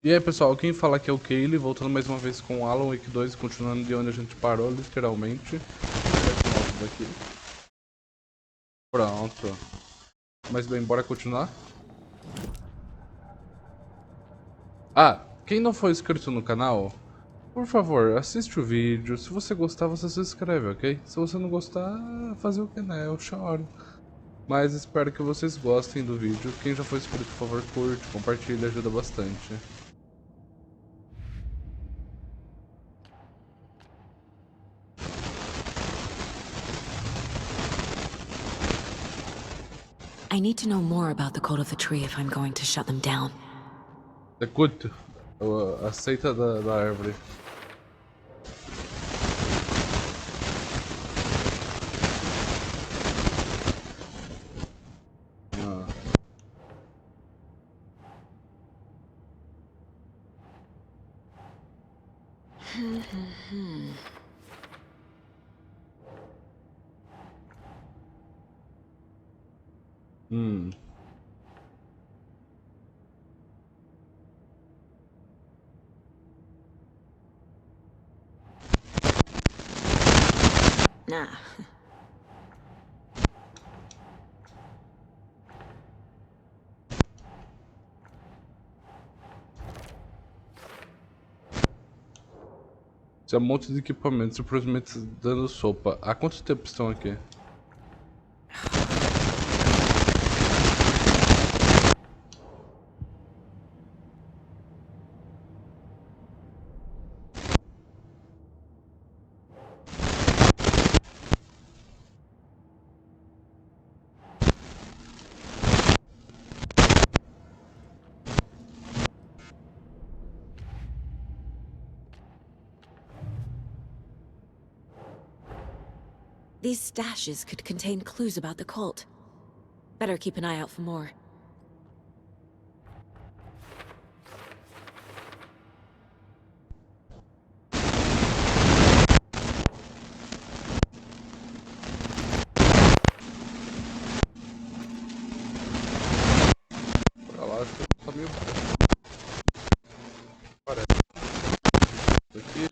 E aí pessoal, quem fala aqui é o Kaylee, voltando mais uma vez com o Alan Wake 2, continuando de onde a gente parou, literalmente. Aqui. Pronto. Mas bem, bora continuar? Ah, quem não for inscrito no canal, por favor, assiste o vídeo. Se você gostar, você se inscreve, ok? Se você não gostar, fazer o que, né? Eu choro. Mas espero que vocês gostem do vídeo. Quem já foi inscrito, por favor, curte, compartilha, ajuda bastante. I need to know more about the code of the tree if I'm going to shut them down. Escute, aceita da árvore. Nah. Isso é um monte de equipamento, simplesmente dando sopa. Há quanto tempo estão aqui? These stashes could contain clues about the cult. Better keep an eye out for more. Pra lá, acho que tá meio baixo. Parece. Aqui.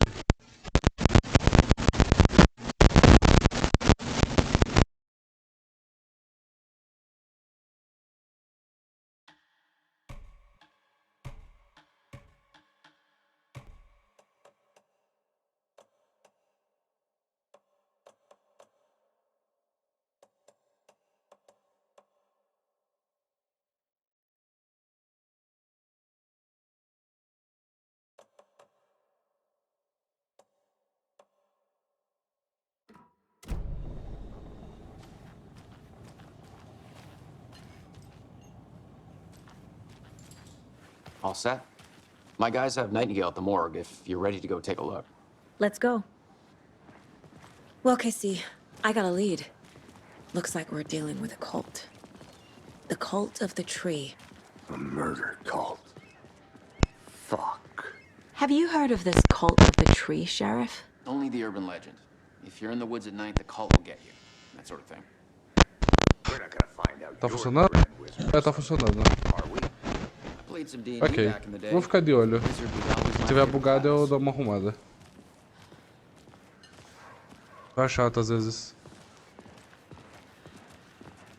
All set? My guys have Nightingale at the morgue if you're ready to go take a look. Let's go. Well, Casey, I got a lead. Looks like we're dealing with a cult. The cult of the tree. A murder cult. Fuck. Have you heard of this cult of the tree, Sheriff? Only the urban legend. If you're in the woods at night, the cult will get you. That sort of thing. We're not gonna find out. Tá you're funcionando? the Grand Wizard. É, tá funcionando. Are we? I played some D&D Ok, back in the day. vou ficar de olho. Wizard was always Se my tiver favorite bugado, eu class. dou uma arrumada. Tá chato às vezes.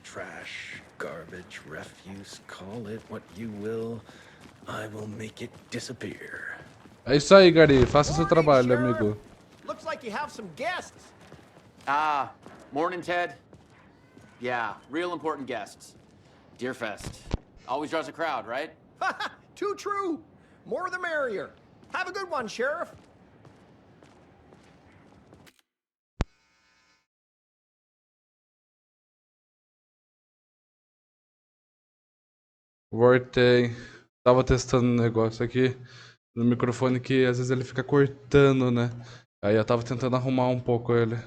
Trash, garbage, refuse, call it what you will. I will make it disappear. É isso aí, Gary. Faça o seu trabalho, amigo. Looks like you have some guests. Ah, morning, Ted. Yeah, real important guests. Deerfest. Always draws a crowd, right? Too true. More the merrier. Have a good one, Sheriff. Voltei. Tava testando um negócio aqui no microfone que às vezes ele fica cortando, né? Aí eu tava tentando arrumar um pouco ele.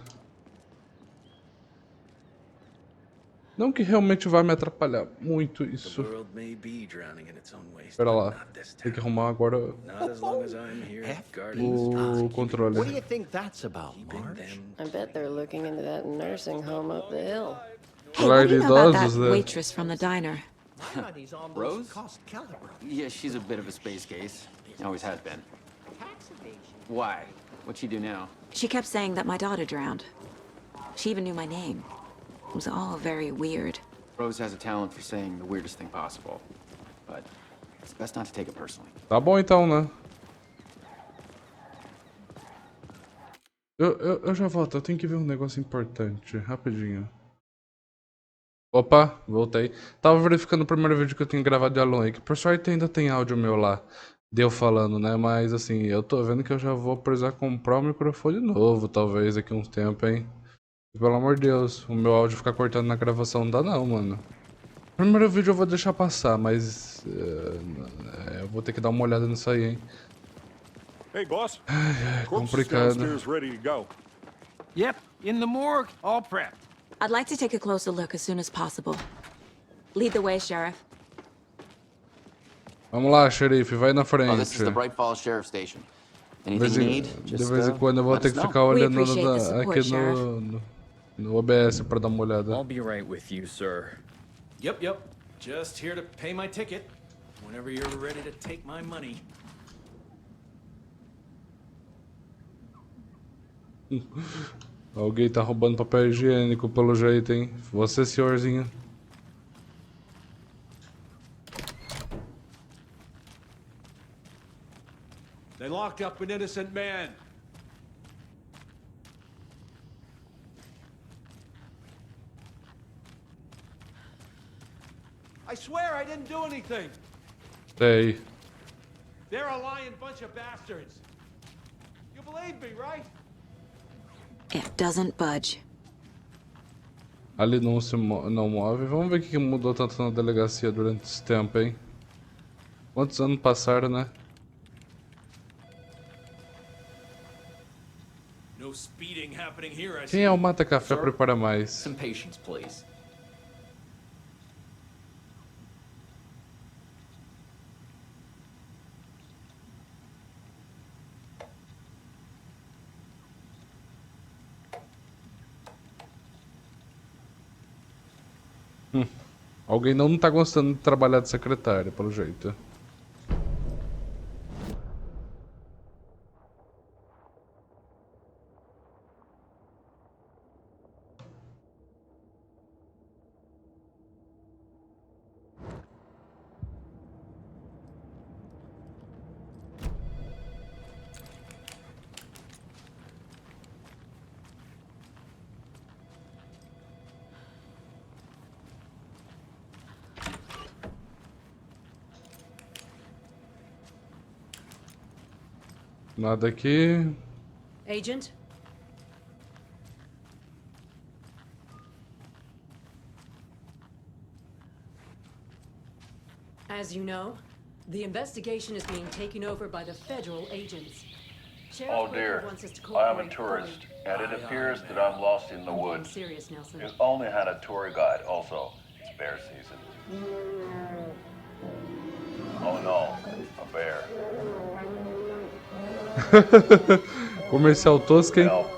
Não que realmente vai me atrapalhar muito The isso. world may be drowning in its own waste, Espera but lá. not this Tem que town. arrumar agora Not as long as I'm here F guarding o controle. What do you think that's about, keeping Marge? them. I bet they're looking into that nursing home up the hill. Hey, Lar what do de you know about that idosos, né? waitress from the diner? My money's on those Rose? cost caliber. Yeah, she's a bit of a space case. Always has been. Tax evasion. Why? What'd she do now? She kept saying that my daughter drowned. She even knew my name. It was all very weird. Rose has a talent for saying the weirdest thing possible. But it's best not to take it personally. Tá bom então, né? Eu já volto, eu tenho que ver um negócio importante, rapidinho. Opa, voltei. Tava verificando o primeiro vídeo que eu tinha gravado de Alan Wake. Por sorte ainda tem áudio meu lá, deu falando, né? Mas assim, eu tô vendo que eu já vou precisar comprar um microfone novo, talvez daqui a uns tempos, hein? E, pelo amor de Deus, o meu áudio ficar cortando na gravação não dá não, mano. O primeiro vídeo eu vou deixar passar, mas... eu vou ter que dar uma olhada nisso aí, hein? Hey, boss. Corpse is Complicado. downstairs, ready to go. Yep, in the morgue, all prepped. I'd like to take a closer look as soon as possible. Lead the way, Sheriff. Vamos lá, xerife, vai na Oh, frente. this is the Bright Falls Sheriff Station. De Anything vez you em, need, de just vez em quando eu vou let ter us que know. ficar olhando appreciate the support, aqui no OBS pra dar uma olhada. I'll be right with you, sir. Yep. Just here to pay my ticket. Whenever you're ready to take my money. Alguém tá roubando papel higiênico pelo jeito, hein? Você, senhorzinho. They locked up an innocent man. I swear I didn't do anything. Sei. They're a lying bunch of bastards. You believe me, right? It doesn't budge. Ali não não move. Vamos ver o que mudou tanto na delegacia durante esse tempo, hein? Quantos anos passaram, né? No speeding happening here, I Quem see. é o Mata Café Sir? prepara mais? Some patience, please. Alguém não tá gostando de trabalhar de secretária, pelo jeito. Nada aqui. Agent? As you know, the investigation is being taken over by the federal agents. Sheriff Oh Whitaker dear, wants us to I am a cooperate tourist, fully. and it appears that I'm lost in the I'm being woods. serious, Nelson. We've only had a tour guide, also. It's bear season. Oh no, a bear. Comercial tosco, hein? Help.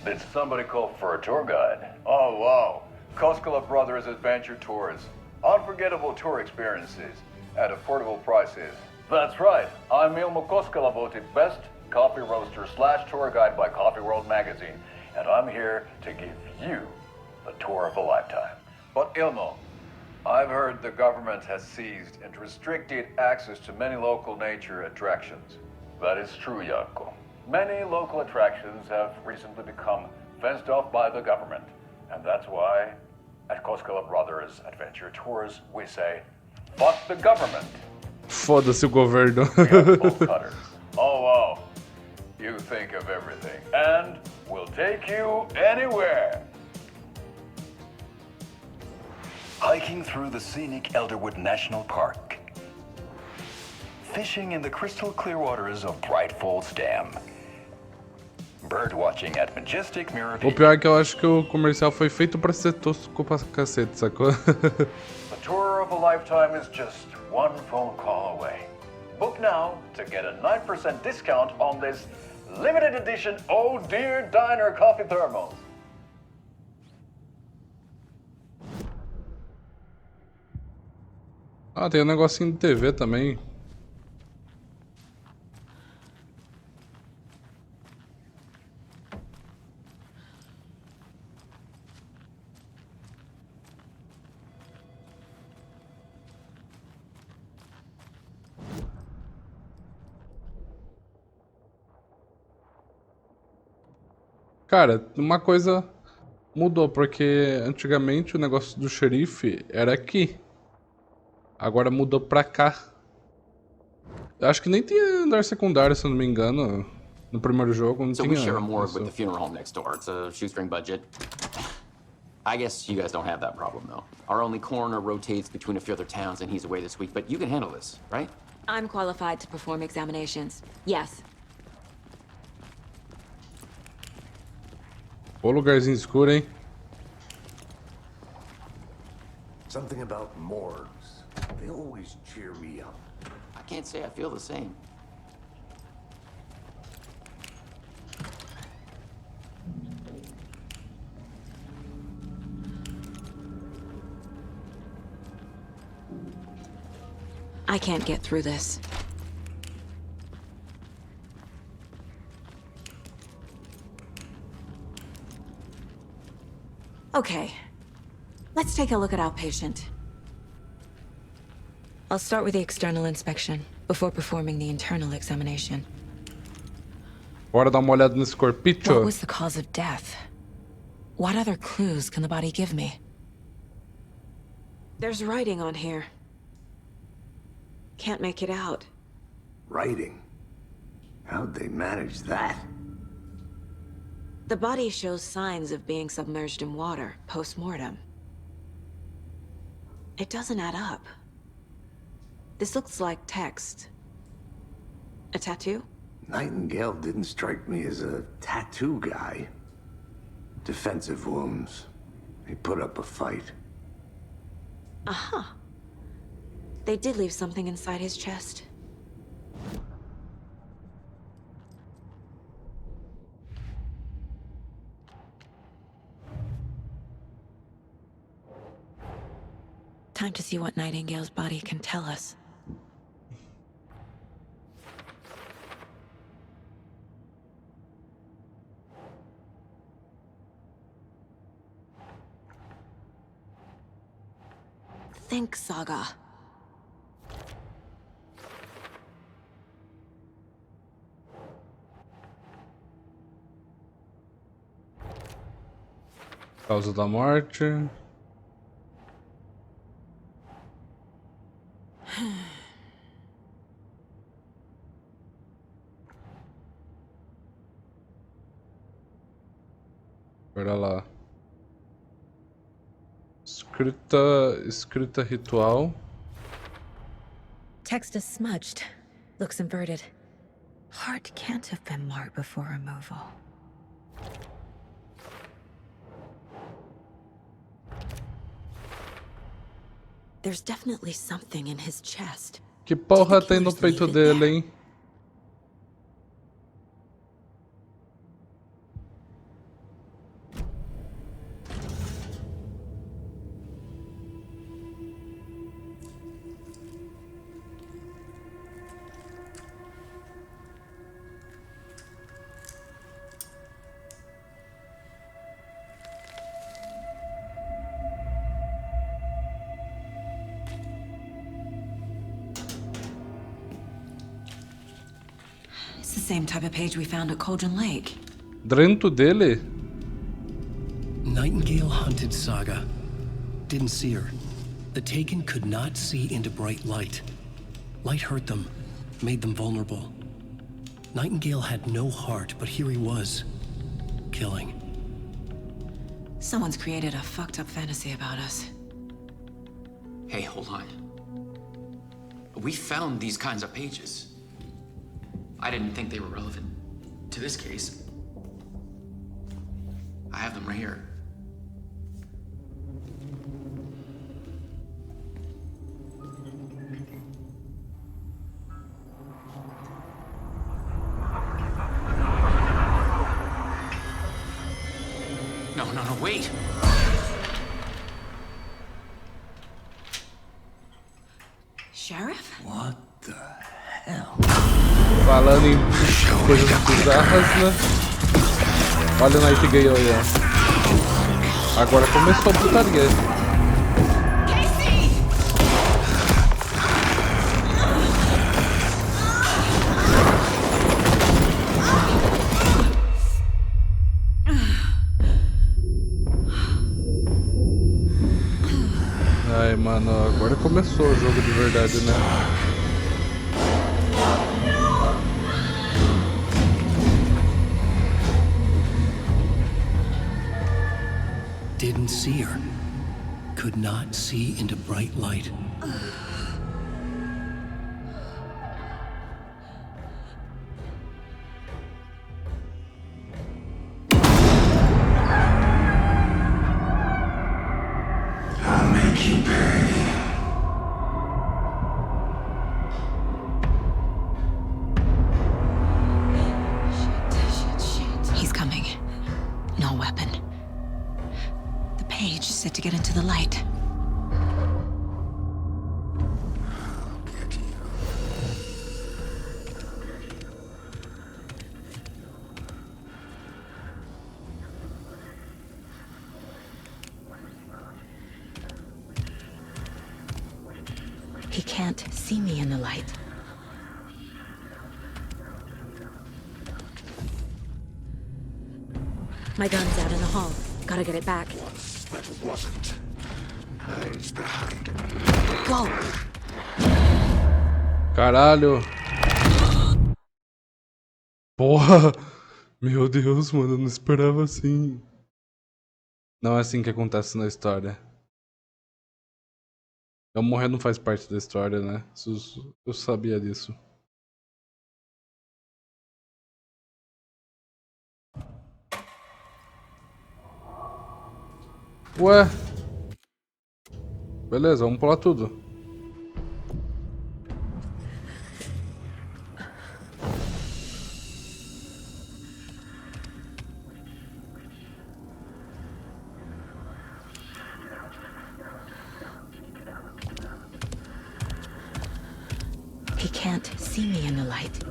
Did somebody call for a tour guide? Oh wow, Koskela Brothers Adventure Tours. Unforgettable tour experiences at affordable prices. That's right, I'm Ilmo Koskela, best coffee roaster / tour guide by Coffee World magazine, and I'm here to give you the tour of a lifetime. But Ilmo, I've heard the government has seized and restricted access to many local nature attractions. That is true, Jaakko. Many local attractions have recently become fenced off by the government, and that's why at Koskela Brothers Adventure Tours we say, fuck the government. Foda-se o governo. We have full cutters. Oh wow, you think of everything, and we'll take you anywhere. Hiking through the scenic Elderwood National Park. Fishing in the crystal clear waters of Bright Falls Dam. Bird watching at majestic Mirror O Beach. pior é que eu acho que o comercial foi feito pra ser tosco pra cacete, sacou? The tour of a lifetime is just one phone call away. Book now to get a 9% discount on this Limited edition Oh Dear Diner coffee thermos. Ah, tem um negocinho de TV também. Cara, uma coisa mudou, porque antigamente o negócio do xerife era aqui. Agora mudou pra cá. Eu acho que nem tinha andar secundário, se eu não me engano. No primeiro jogo, não So we tinha share a morgue isso. with the funeral home next door. It's a shoestring budget. I guess you guys don't have that problem, though. Our only coroner rotates between a few other towns, and he's away this week. But you can handle this, right? I'm qualified to perform examinations. Yes. Ô lugarzinho escuro, hein? Something about morgues. They always cheer me up. I can't say I feel the same. I can't get through this. Okay. Let's take a look at our patient. I'll start with the external inspection before performing the internal examination. Bora dar uma olhada nesse What corpicho. was the cause of death? What other clues can the body give me? There's writing on here. Can't make it out. Writing? How'd they manage that? The body shows signs of being submerged in water post-mortem. It doesn't add up. This looks like text. A tattoo? Nightingale didn't strike me as a tattoo guy. Defensive wounds. He put up a fight. Uh-huh. They did leave something inside his chest. Time to see what Nightingale's body can tell us. Think, Saga. Causa da morte. Pera lá. Escrita ritual. Text is smudged. Looks inverted. Heart can't have been marked before removal. There's definitely something in his chest. Que porra Did the tem no killers leave peito it dele, there? hein? It's the same type of page we found at Cauldron Lake. Dentro dele? Nightingale hunted Saga. Didn't see her. The Taken could not see into bright light. Light hurt them, made them vulnerable. Nightingale had no heart, but here he was, killing. Someone's created a fucked up fantasy about us. Hey, hold on. We found these kinds of pages. I didn't think they were relevant to this case. I have them right here. No, wait. Sheriff? What the hell? Falando em coisas bizarras, né? Olha o Nightingale aí, ó. Agora começou a putaria. Ai, mano, agora começou o jogo de verdade, né? Didn't see her. Could not see into bright light. I'll make you pay. He's coming. No weapon. The page said to get into the light. He can't see me in the light. My gun's out in the hall. Gotta get it back. That wasn't. Hides behind. Go! Caralho. Porra. Meu Deus, mano, eu não esperava assim. Não é assim que acontece na história. Eu morrer não faz parte da história, né? Eu sabia disso. Ué. Beleza, vamos pular tudo. He can't see me in the light.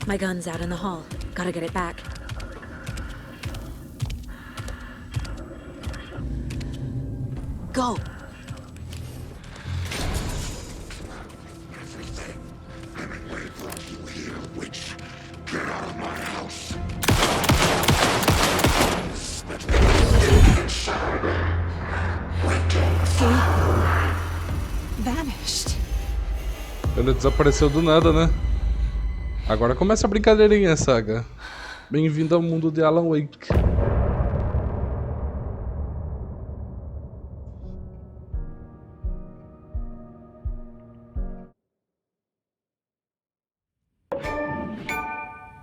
My gun's out in the hall. Gotta get it back. Go! Vanished. Ele desapareceu do nada, né? Agora começa a brincadeirinha, saga. Bem-vindo ao mundo de Alan Wake.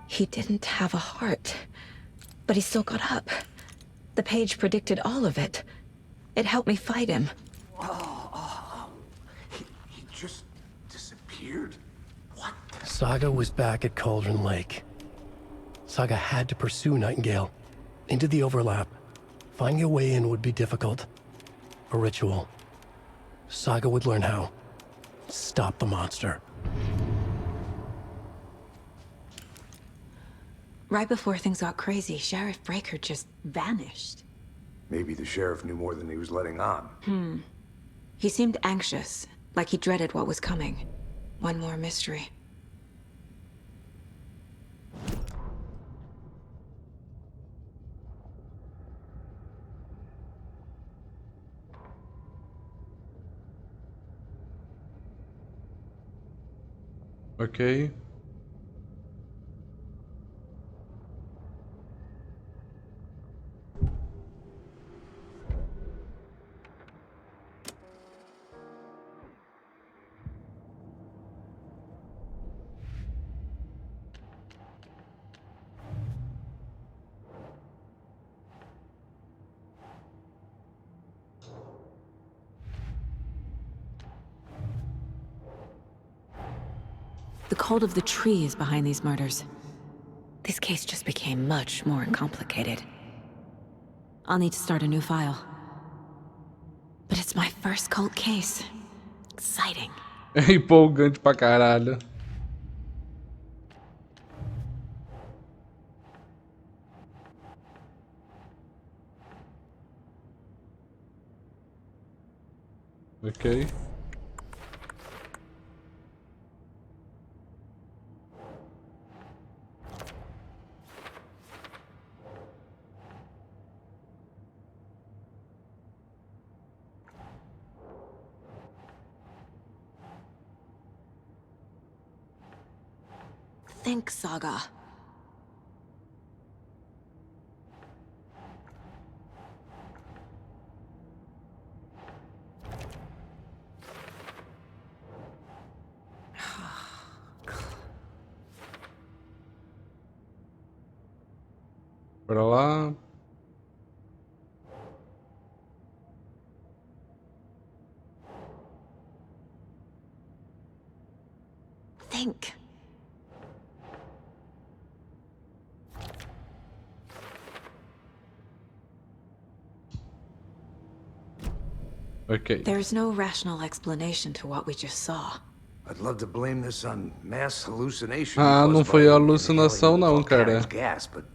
He didn't have a heart, but he still got up. The page predicted all of it. It helped me fight him. He just disappeared? What? Saga was back at Cauldron Lake. Saga had to pursue Nightingale. Into the overlap. Finding a way in would be difficult. A ritual. Saga would learn how. Stop the monster. Right before things got crazy, Sheriff Breaker just vanished. Maybe the sheriff knew more than he was letting on. He seemed anxious, like he dreaded what was coming. One more mystery. Ok. The cult of the tree is behind these murders. This case just became much more complicated. I'll need to start a new file. But it's my first cult case. Exciting. É empolgante pra caralho. Ok. Think, Saga. Bora lá. Think. Ok. There's no rational explanation to what we just saw. I'd love to blame this on mass hallucination. Ah, não foi caused by alucinação inhaling não, cara. volcanic gas, but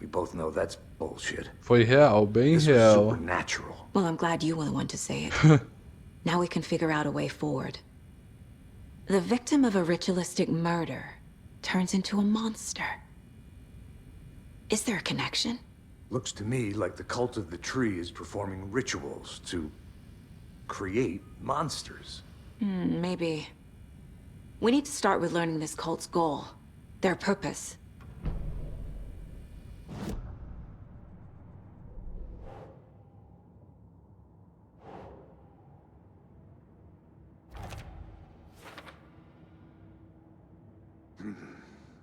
we both know that's bullshit. Foi real, bem This was real. supernatural. Well, I'm glad you were the one to say it. Now we can figure out a way forward. The victim of a ritualistic murder turns into a monster. Is there a connection? Looks to me like the cult of the tree is performing rituals to create monsters. Maybe. We need to start with learning this cult's goal. Their purpose.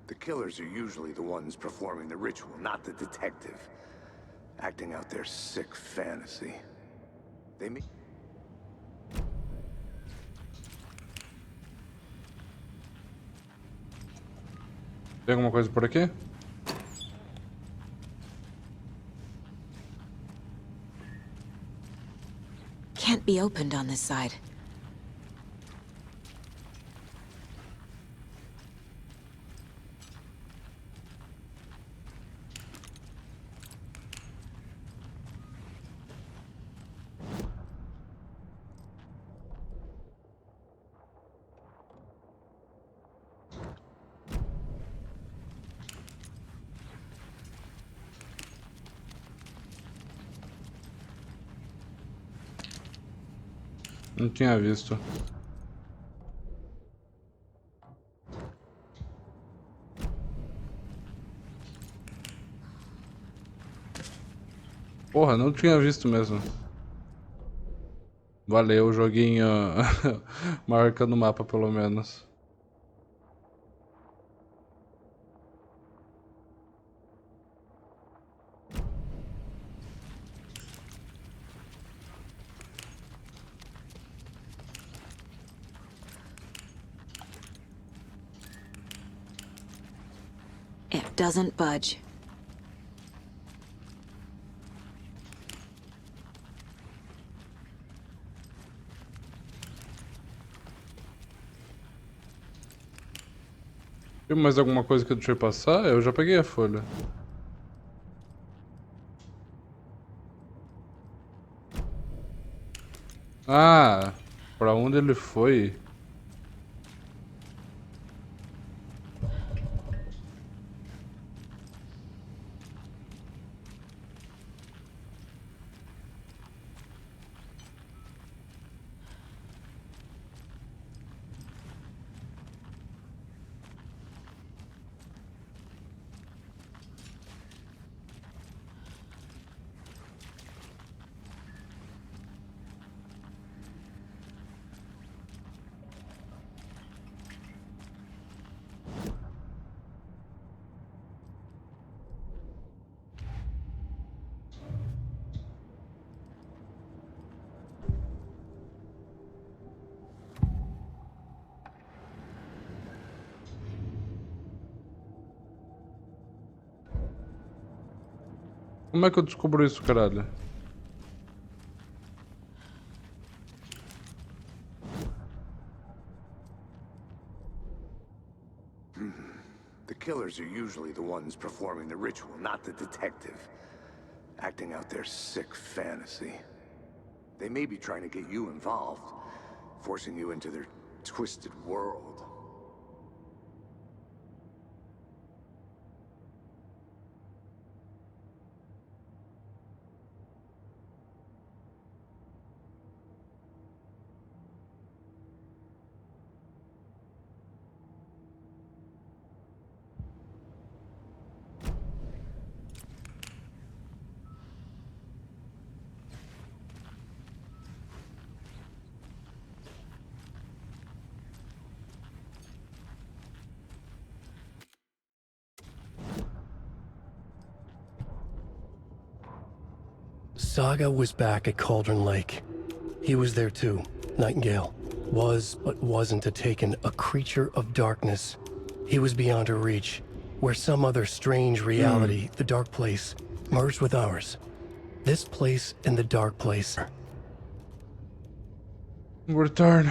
The killers are usually the ones performing the ritual, not the detective. Acting out their sick fantasy. They may... Tem alguma coisa por aqui? Can't be opened on this side. Não tinha visto. Porra, não tinha visto mesmo. Valeu, joguinho. Marca no mapa, pelo menos. It doesn't budge. Tem mais alguma coisa que eu deixei passar? Eu já peguei a folha. Ah, pra onde ele foi? Como é que eu descubro isso, caralho? The killers are usually the ones performing the ritual, not the detective. Acting out their sick fantasy. They may be trying to get you involved, forcing you into their twisted world. Saga was back at Cauldron Lake. He was there too. Nightingale was, but wasn't a Taken, a creature of darkness. He was beyond her reach, where some other strange reality, the dark place, merged with ours. This place and the dark place. Return.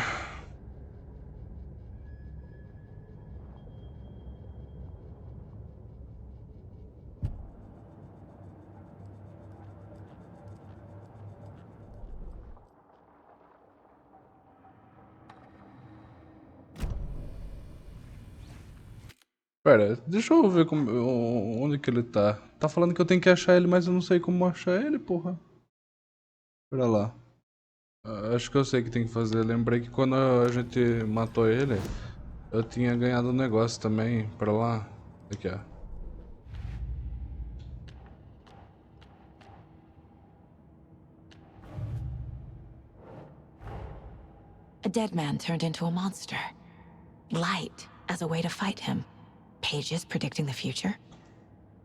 Pera, deixa eu ver onde que ele tá. Tá falando que eu tenho que achar ele, mas eu não sei como achar ele, porra. Pera lá. Acho que eu sei o que tem que fazer. Lembrei que quando a gente matou ele, eu tinha ganhado um negócio também. Pra lá. Aqui, ó. A dead man turned into a monster. Light as a way to fight him. Pages predicting the future.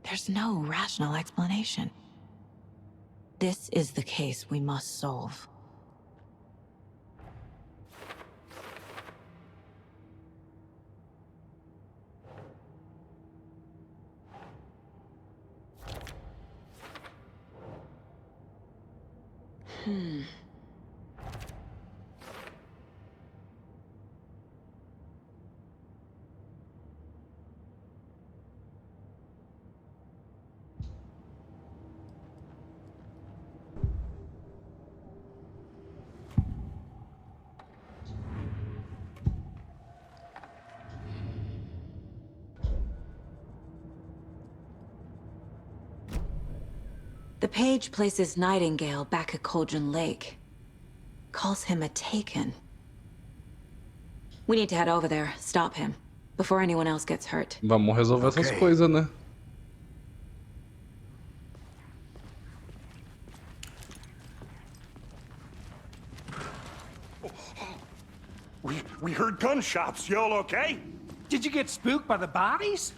There's no rational explanation. This is the case we must solve. The page places Nightingale back at Cauldron Lake. Calls him a Taken. We need to head over there, stop him, before anyone else gets hurt. Vamos resolver essas coisas, né? We heard gunshots. Y'all okay? Did you get spooked by the bodies?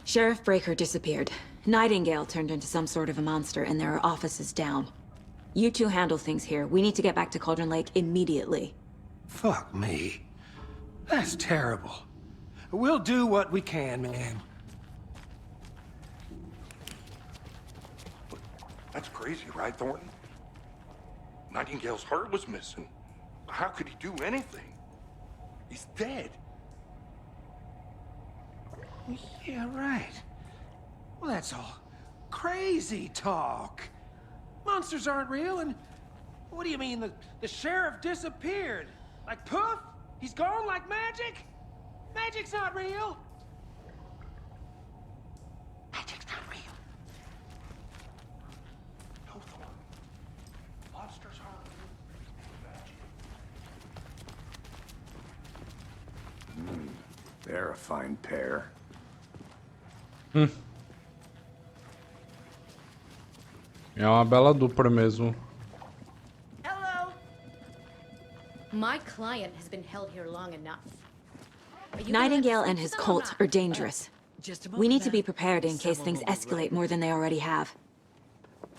Sheriff Breaker disappeared. Nightingale turned into some sort of a monster, and there are offices down. You two handle things here. We need to get back to Cauldron Lake immediately. Fuck me. That's terrible. We'll do what we can, man. That's crazy, right, Thornton? Nightingale's heart was missing. How could he do anything? He's dead. Yeah, right. Well, that's all crazy talk. Monsters aren't real, and what do you mean the sheriff disappeared? Like poof? He's gone like magic? Magic's not real. Magic's not real. No, Thornton. Monsters aren't real. Magic. They're a fine pair. É uma bela dupla mesmo. Hello. My client has been held here long enough. Nightingale and his cult are dangerous. We need to be prepared in case things escalate more than they already have.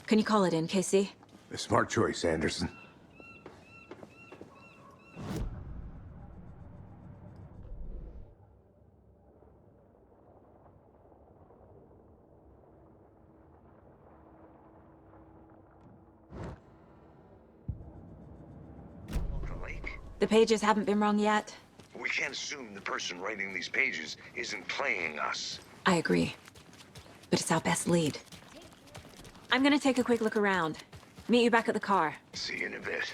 Can you call it in, KC? A smart choice, Anderson. The pages haven't been wrong yet? We can't assume the person writing these pages isn't playing us. I agree. But it's our best lead. I'm gonna take a quick look around. Meet you back at the car. See you in a bit.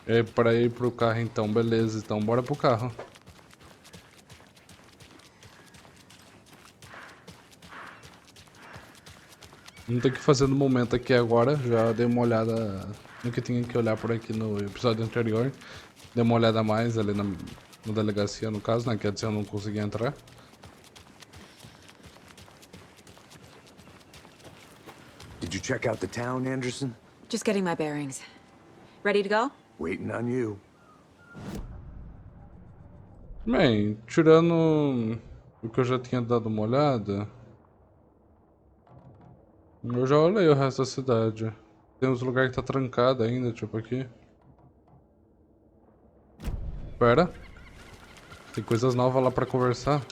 É pra ir pro carro então, beleza. Então bora pro carro. Não tem o que fazer no momento aqui agora. Já dei uma olhada no que tinha que olhar por aqui no episódio anterior. Dei uma olhada a mais ali na delegacia, no caso, né? Que antes eu não conseguia entrar. Did you check out the town, Anderson? Just getting my bearings. Ready to go? Waiting on you. Bem, tirando o que eu já tinha dado uma olhada, eu já olhei o resto da cidade. Tem uns lugares que tá trancado ainda, tipo aqui. Pera. Tem coisas novas lá pra conversar.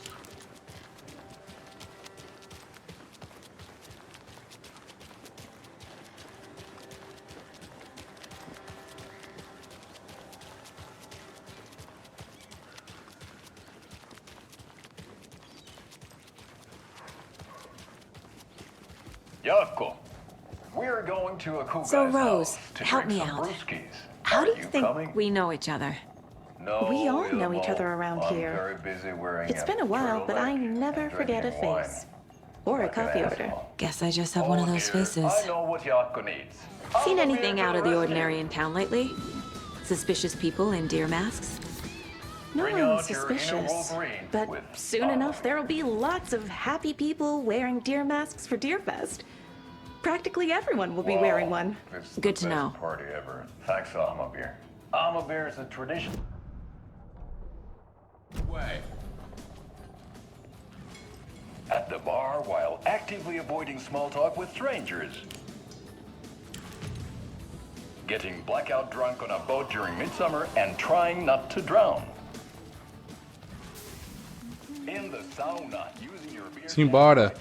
Yako, we're going to a cool So, guy's Rose, house to help drink me some out. brewskis. How do Are you think coming? we know each other? No, We all know Ilmo. each other around I'm here. very busy wearing It's been a while, but I turtleneck never and forget a drinking wine. face. Or a Like an coffee asshole. order. Guess I just have one of Oh, those dear. faces. I know what Yako needs. Seen I'll be anything here out to of the rescue. ordinary in town lately? Suspicious people in deer masks? No Bring one's out your inner suspicious. Wolverine But with soon honor. enough, there'll be lots of happy people wearing deer masks for Deerfest. Practically everyone will be Wow, wearing one. It's the Good to best know. party ever. Thanks, Alma beer. Alma beer is a tradition. Way. At the bar while actively avoiding small talk with strangers. Getting blackout drunk on a boat during midsummer and trying not to drown. In the sauna, using your beer Simbora.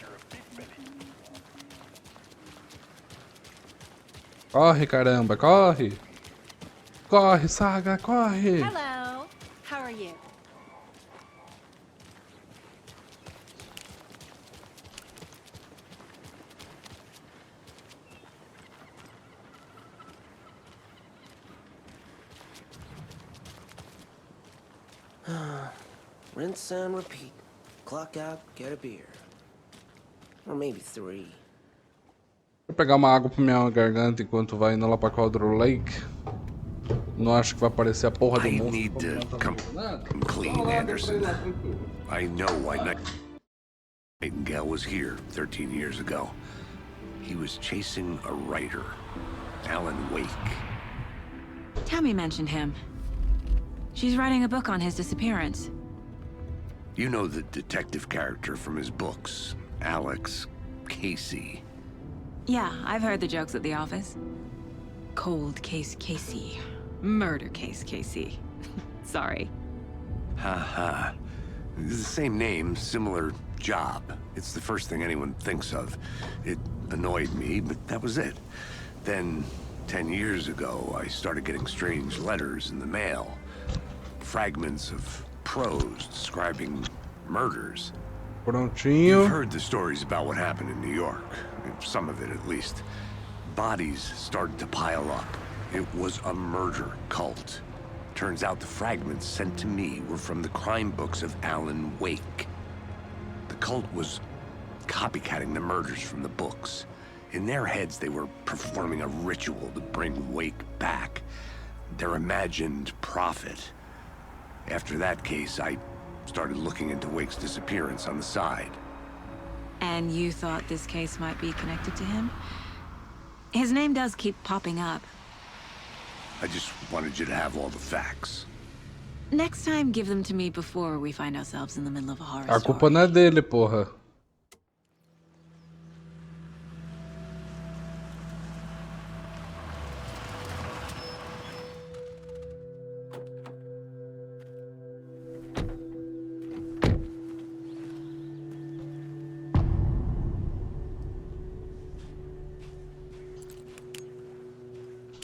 Corre, caramba, corre! Corre, Saga, corre! Hello. How are you? Rinse and repeat. Clock out, get a beer. Or maybe 3. Vou pegar uma água pra minha garganta enquanto vai indo lá pra Cauldron Lake. Não acho que vai aparecer a porra do I monstro. need to come clean, Anderson. I know why Nightingale was here 13 years ago. He was chasing a writer, Alan Wake. Tammy mentioned him. She's writing a book on his disappearance. You know the detective character from his books, Alex Casey. Yeah, I've heard the jokes at the office. Cold case Casey. Murder case Casey. Sorry. Ha. The same name, similar job. It's the first thing anyone thinks of. It annoyed me, but that was it. Then, 10 years ago, I started getting strange letters in the mail. Fragments of prose describing murders. Prontinho. You've heard the stories about what happened in New York. Some of it, at least. Bodies started to pile up. It was a murder cult. Turns out the fragments sent to me were from the crime books of Alan Wake. The cult was copycatting the murders from the books. In their heads, they were performing a ritual to bring Wake back. Their imagined prophet. After that case, I started looking into Wake's disappearance on the side. And you thought this case might be connected to him? His name does keep popping up. I just wanted you to have all the facts. Next time, give them to me before we find ourselves in the middle of a horror A story. culpa não é dele, porra.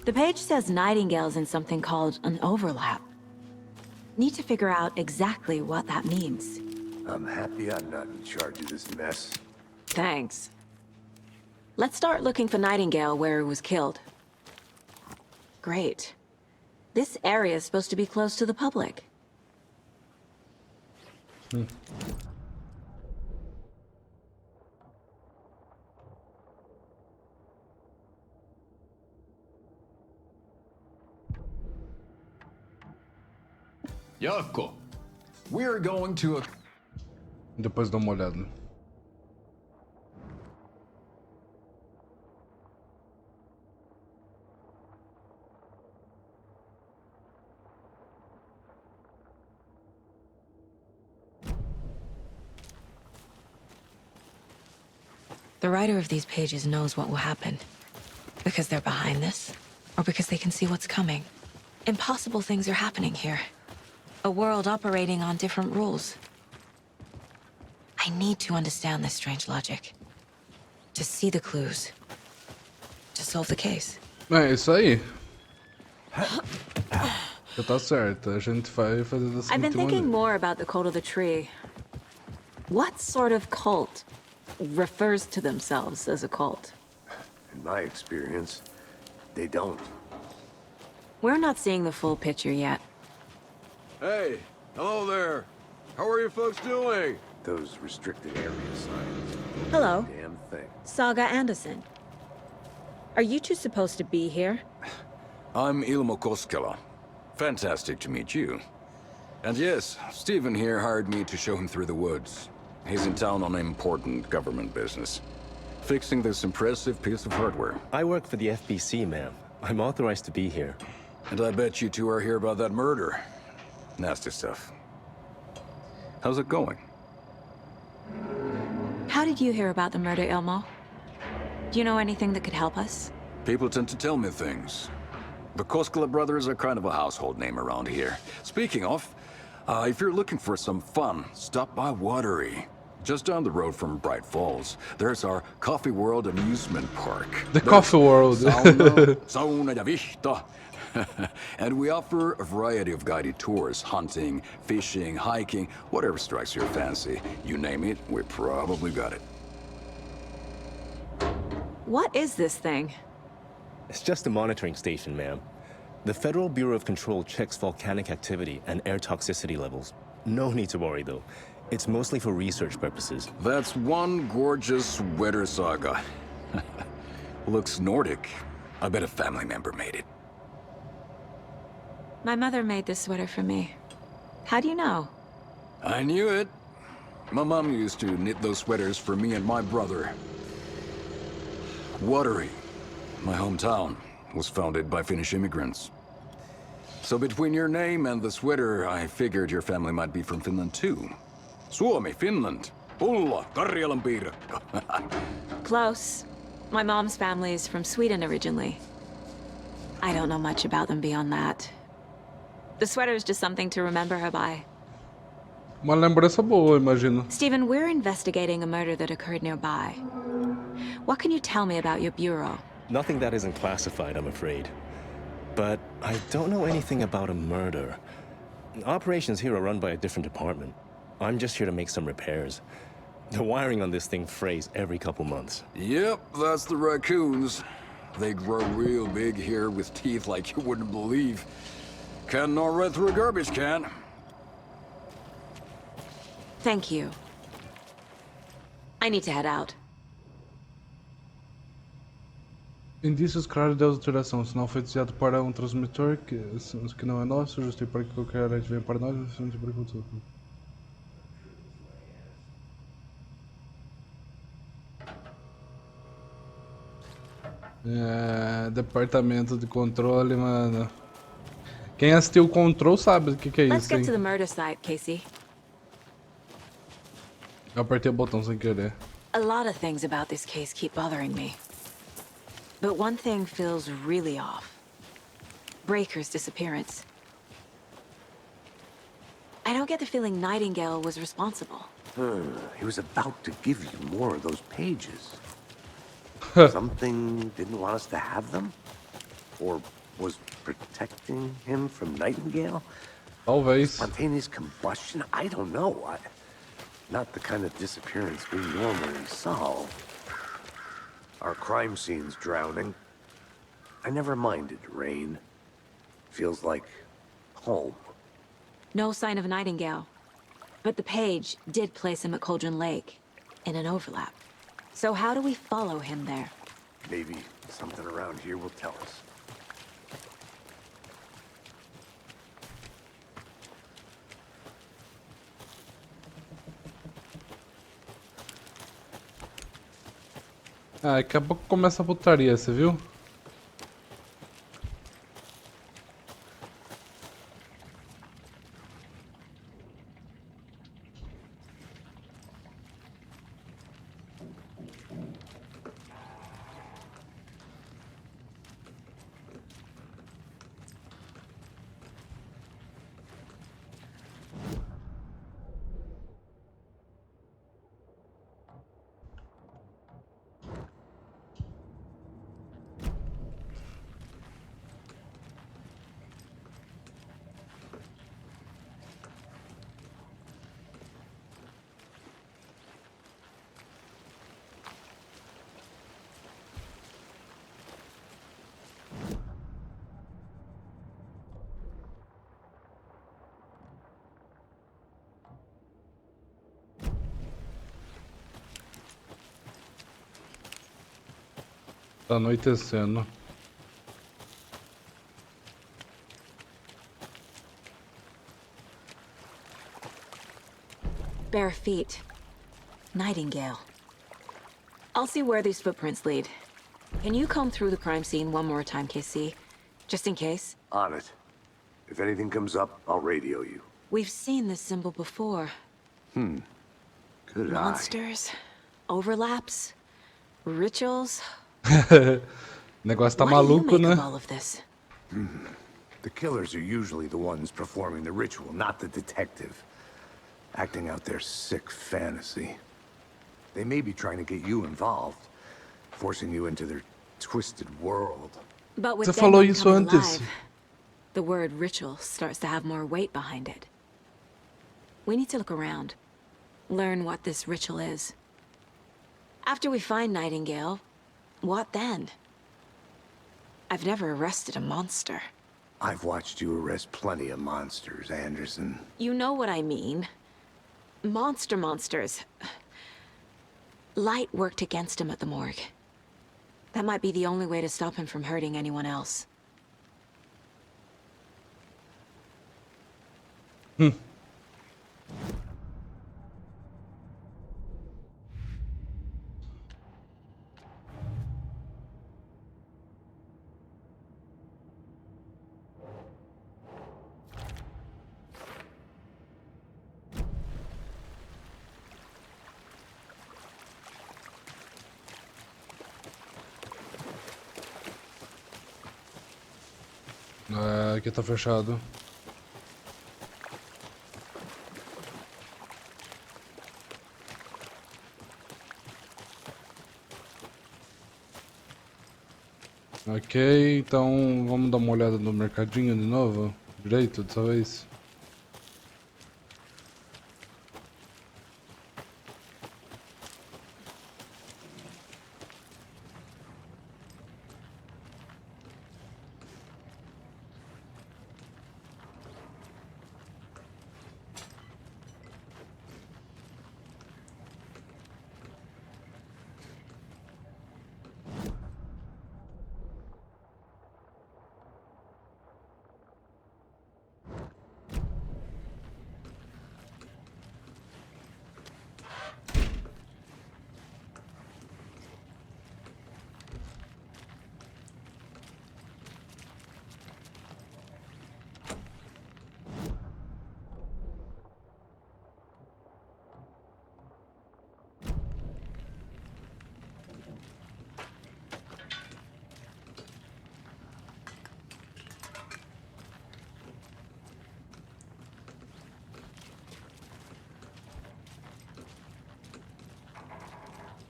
The page says Nightingale's in something called an overlap. Need to figure out exactly what that means. I'm happy I'm not in charge of this mess. Thanks. Let's start looking for Nightingale where he was killed. Great. This area is supposed to be close to the public. Yako, we're going to a... Depois dá uma olhada. The writer of these pages knows what will happen. Because they're behind this, or because they can see what's coming. Impossible things are happening here. A world operating on different rules. I need to understand this strange logic. To see the clues. To solve the case. É isso aí. Já tá certo, a gente vai fazer dessa I've been última thinking maneira. more about the cult of the tree. What sort of cult refers to themselves as a cult? In my experience, they don't. We're not seeing the full picture yet. Hey, hello there. How are you folks doing? Those restricted area signs. Hello. Damn thing. Saga Anderson. Are you two supposed to be here? I'm Ilmo Koskela. Fantastic to meet you. And yes, Stephen here hired me to show him through the woods. He's in town on important government business. Fixing this impressive piece of hardware. I work for the FBC, ma'am. I'm authorized to be here. And I bet you two are here about that murder. Nasty stuff. How's it going? How did you hear about the murder, Ilmo? Do you know anything that could help us? People tend to tell me things. The Koskela brothers are kind of a household name around here. Speaking of, if you're looking for some fun, stop by Watery. Just down the road from Bright Falls, there's our Coffee World amusement park. The Coffee World. Sauna ja vihta. And we offer a variety of guided tours, hunting, fishing, hiking, whatever strikes your fancy. You name it, we probably got it. What is this thing? It's just a monitoring station, ma'am. The Federal Bureau of Control checks volcanic activity and air toxicity levels. No need to worry, though. It's mostly for research purposes. That's one gorgeous sweater, Saga. Looks Nordic. I bet a family member made it. My mother made this sweater for me. How do you know? I knew it. My mom used to knit those sweaters for me and my brother. Watery, my hometown, was founded by Finnish immigrants. So between your name and the sweater, I figured your family might be from Finland too. Suomi, Finland. Pulla, Karjalan piirakka. Close. My mom's family is from Sweden originally. I don't know much about them beyond that. The sweater is just something to remember her by. Uma lembrança boa, imagino. Stephen, we're investigating a murder that occurred nearby. What can you tell me about your bureau? Nothing that isn't classified, I'm afraid. But I don't know anything about a murder. Operations here are run by a different department. I'm just here to make some repairs. The wiring on this thing frays every couple months. Yep, that's the raccoons. They grow real big here with teeth like you wouldn't believe. Can't gnaw right through a garbage can. Thank you. I need to head out. Indícios claros de alteração. Sinal foi desviado para transmissor que não é nosso. Justei para que qualquer hora venha para nós. Justei para que departamento de controle, mano. Quem assistiu o Control sabe o que é Let's isso, get hein? to the murder site, Casey. Eu apertei o botão sem querer. A lot of things about this case keep bothering me. But one thing feels really off. Breaker's disappearance. I don't get the feeling Nightingale was responsible. He was about to give you more of those pages. Something didn't want us to have them? Or was protecting him from Nightingale? Talvez. Spontaneous combustion? I don't know. Not the kind of disappearance we normally solve. Our crime scene's drowning. I never minded rain. Feels like home. No sign of Nightingale. But the page did place him at Cauldron Lake, in an overlap. So how do we follow him there? Maybe something around here will tell us. Ah, daqui a pouco começa a putaria, você viu? Tá anoitecendo. Bare feet. Nightingale. I'll see where these footprints lead. Can you comb through the crime scene one more time, KC? Just in case? On it. If anything comes up, I'll radio you. We've seen this symbol before. Good eye. Monsters, overlaps, rituals. O negócio tá What do you maluco, make né? of all of this? The killers are usually the ones performing the ritual, not the detective. Acting out their sick fantasy. They may be trying to get you involved, forcing you into their twisted world. But with Você Damon falou isso coming antes. alive, the word ritual starts to have more weight behind it. We need to look around, learn what this ritual is. After we find Nightingale, what then? I've never arrested a monster. I've watched you arrest plenty of monsters, Anderson. You know what I mean. Monsters. Light worked against him at the morgue. That might be the only way to stop him from hurting anyone else. É, aqui tá fechado. Ok, então vamos dar uma olhada no mercadinho de novo? Direito dessa vez?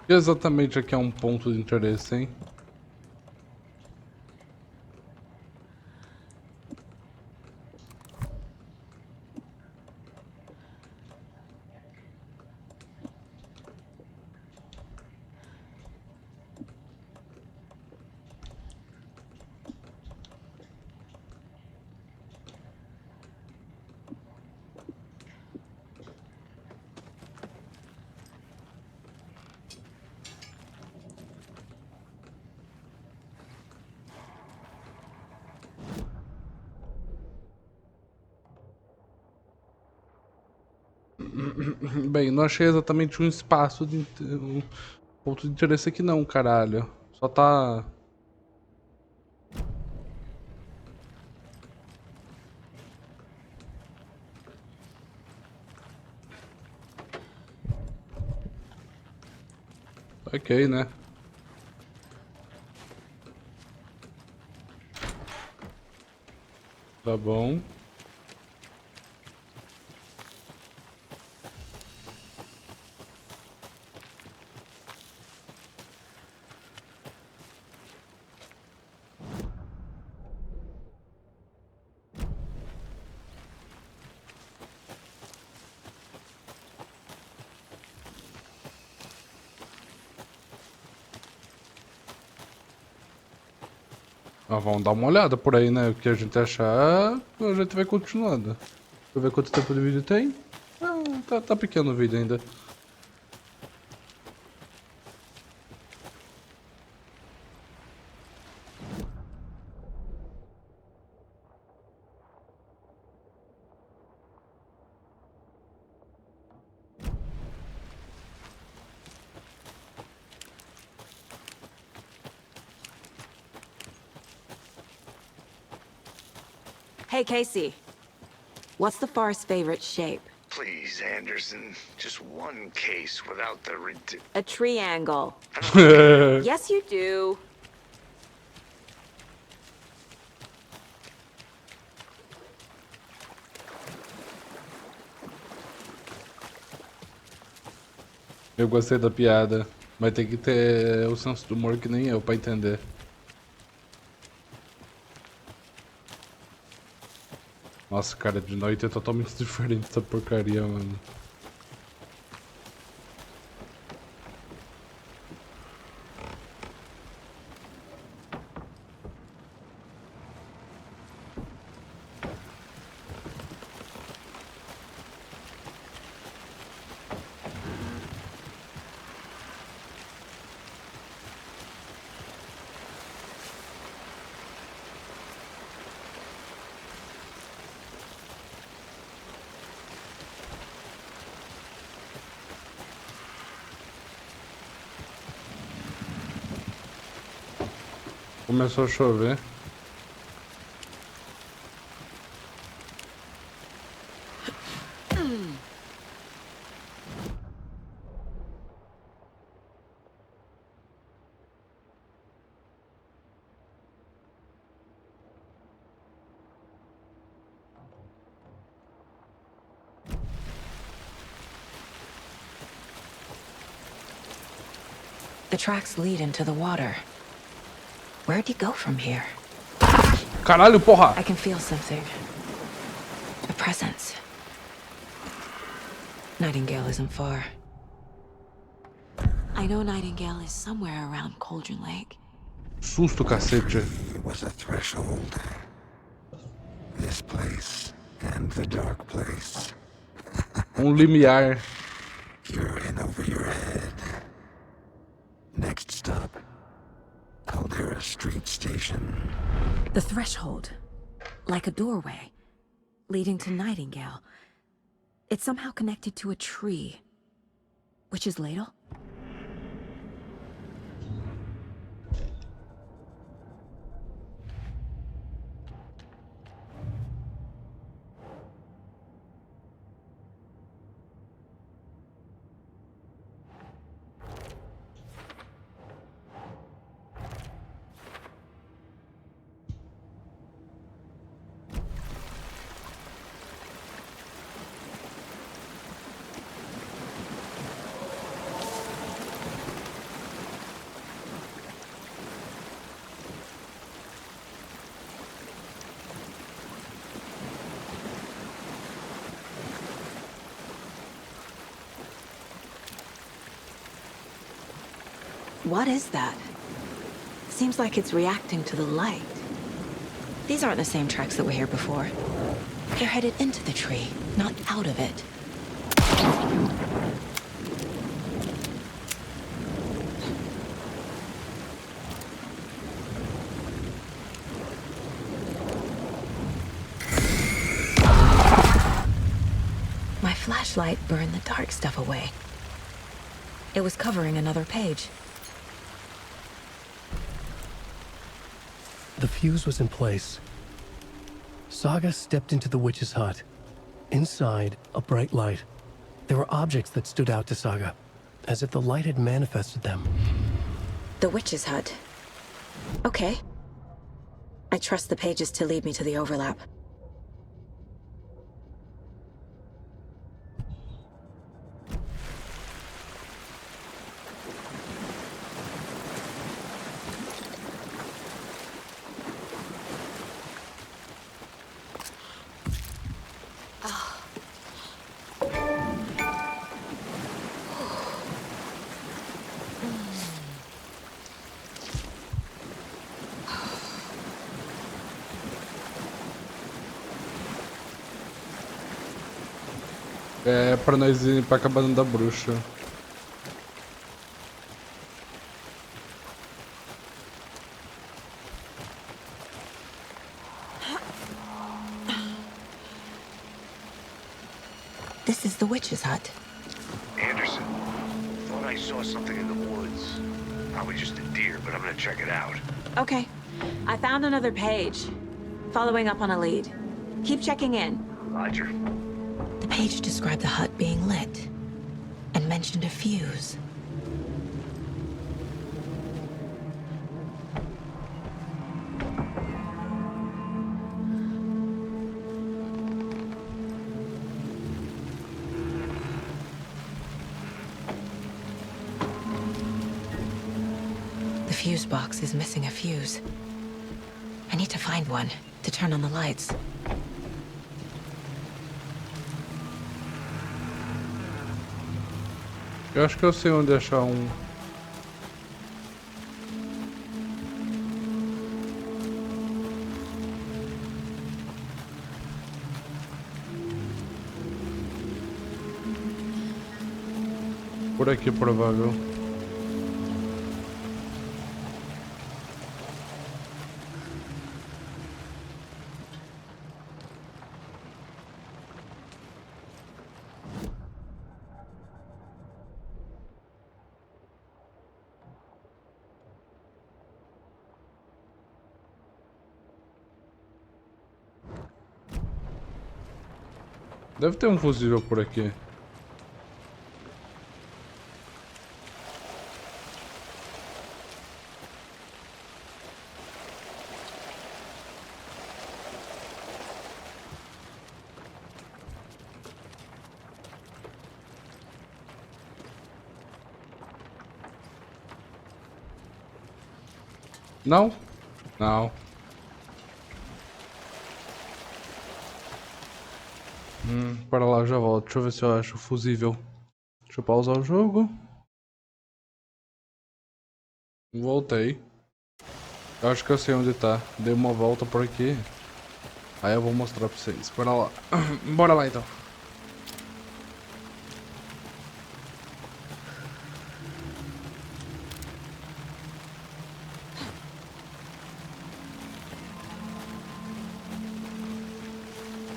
E exatamente aqui é um ponto de interesse, hein? Bem, não achei exatamente um espaço de um ponto de interesse aqui não, caralho. Só tá... Ok, né? Tá bom. Vamos dar uma olhada por aí, né? O que a gente achar, a gente vai continuando. Deixa eu ver quanto tempo de vídeo tem. Tá pequeno o vídeo ainda. Hey, Casey. What's the far's favorite shape? Please, Anderson. Just one case without the A triangle. Yes, you do. Eu gostei da piada, mas tem que ter o senso do humor que nem eu pra entender. Nossa, cara, de noite é totalmente diferente essa porcaria, mano. Começou a chover. The tracks lead into the water. Where'd he go from here? Caralho, porra! I can feel something. A presence. Nightingale isn't far. I know Nightingale is somewhere around Cauldron Lake. Susto, cacete. It was a threshold. This place and the dark place. Limiar. You're in over your head. Next stop. Caldera Street Station. The threshold. Like a doorway. Leading to Nightingale. It's somehow connected to a tree. Witch's Ladle? What is that? Seems like it's reacting to the light. These aren't the same tracks that were here before. They're headed into the tree, not out of it. My My flashlight burned the dark stuff away. It was covering another page. The fuse was in place. Saga stepped into the witch's hut. Inside, a bright light. There were objects that stood out to Saga, as if the light had manifested them. The witch's hut. Okay. I trust the pages to lead me to the overlap. É pra nós ir pra cabana da bruxa. This is the witch's hut. Anderson, thought I saw something in the woods. Probably just a deer, but I'm gonna check it out. Okay. I found another page. Following up on a lead. Keep checking in. Roger. The page described the hut being lit and mentioned a fuse. The fuse box is missing a fuse. I need to find one to turn on the lights. Eu acho que eu sei onde achar um. Por aqui, provável. Deve ter um fusível por aqui. Não? Não. Para lá, já volto. Deixa eu ver se eu acho o fusível. Deixa eu pausar o jogo. Voltei. Eu acho que eu sei onde tá. Dei uma volta por aqui. Aí eu vou mostrar pra vocês. Bora lá. Bora lá então.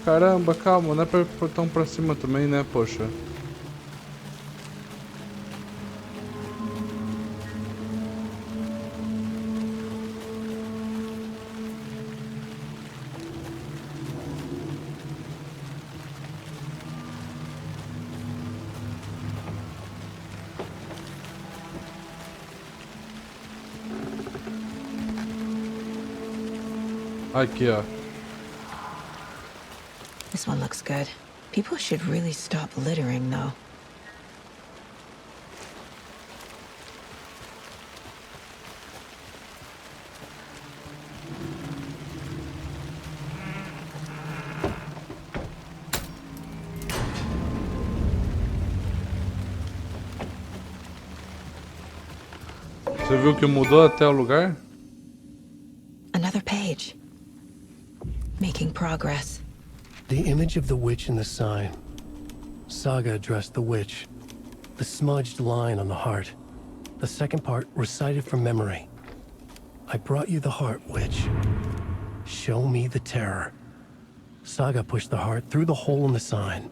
Caramba, calma, não é pra ir tão pra cima também, né, poxa. Aqui, ó. This one looks good. People should really stop littering, though. Você viu que mudou até o lugar? Another page. Making progress. The image of the witch in the sign. Saga addressed the witch. The smudged line on the heart. The second part recited from memory. I brought you the heart, witch. Show me the terror. Saga pushed the heart through the hole in the sign.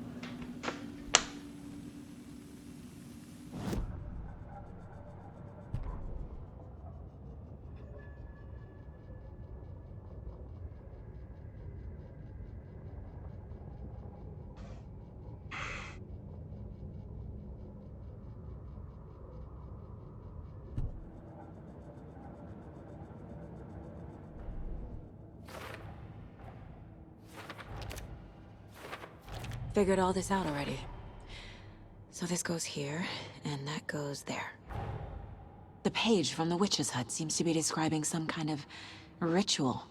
Figured all this out already. So this goes here, and that goes there. The page from the witch's hut seems to be describing some kind of ritual.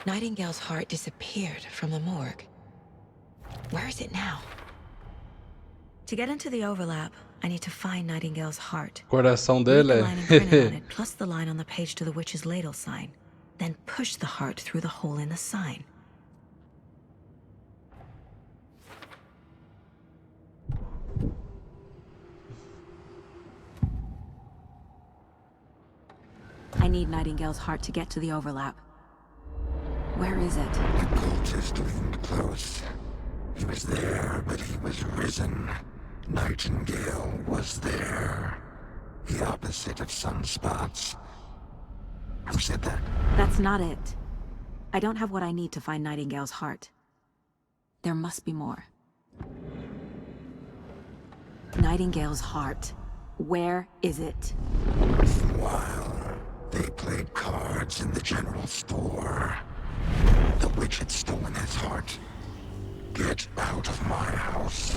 Nightingale's heart disappeared from the morgue. Where is it now? To get into the overlap, I need to find Nightingale's heart. Coração Read the dele line imprinted on é. it, plus the line on the page to the witch's ladle sign. Then push the heart through the hole in the sign. I need Nightingale's heart to get to the overlap. Where is it? The cultist leaned close. He was there, but he was risen. Nightingale was there. The opposite of sunspots. Who said that? That's not it. I don't have what I need to find Nightingale's heart. There must be more. Nightingale's heart. Where is it? While they played cards in the general store, the witch had stolen his heart. Get out of my house.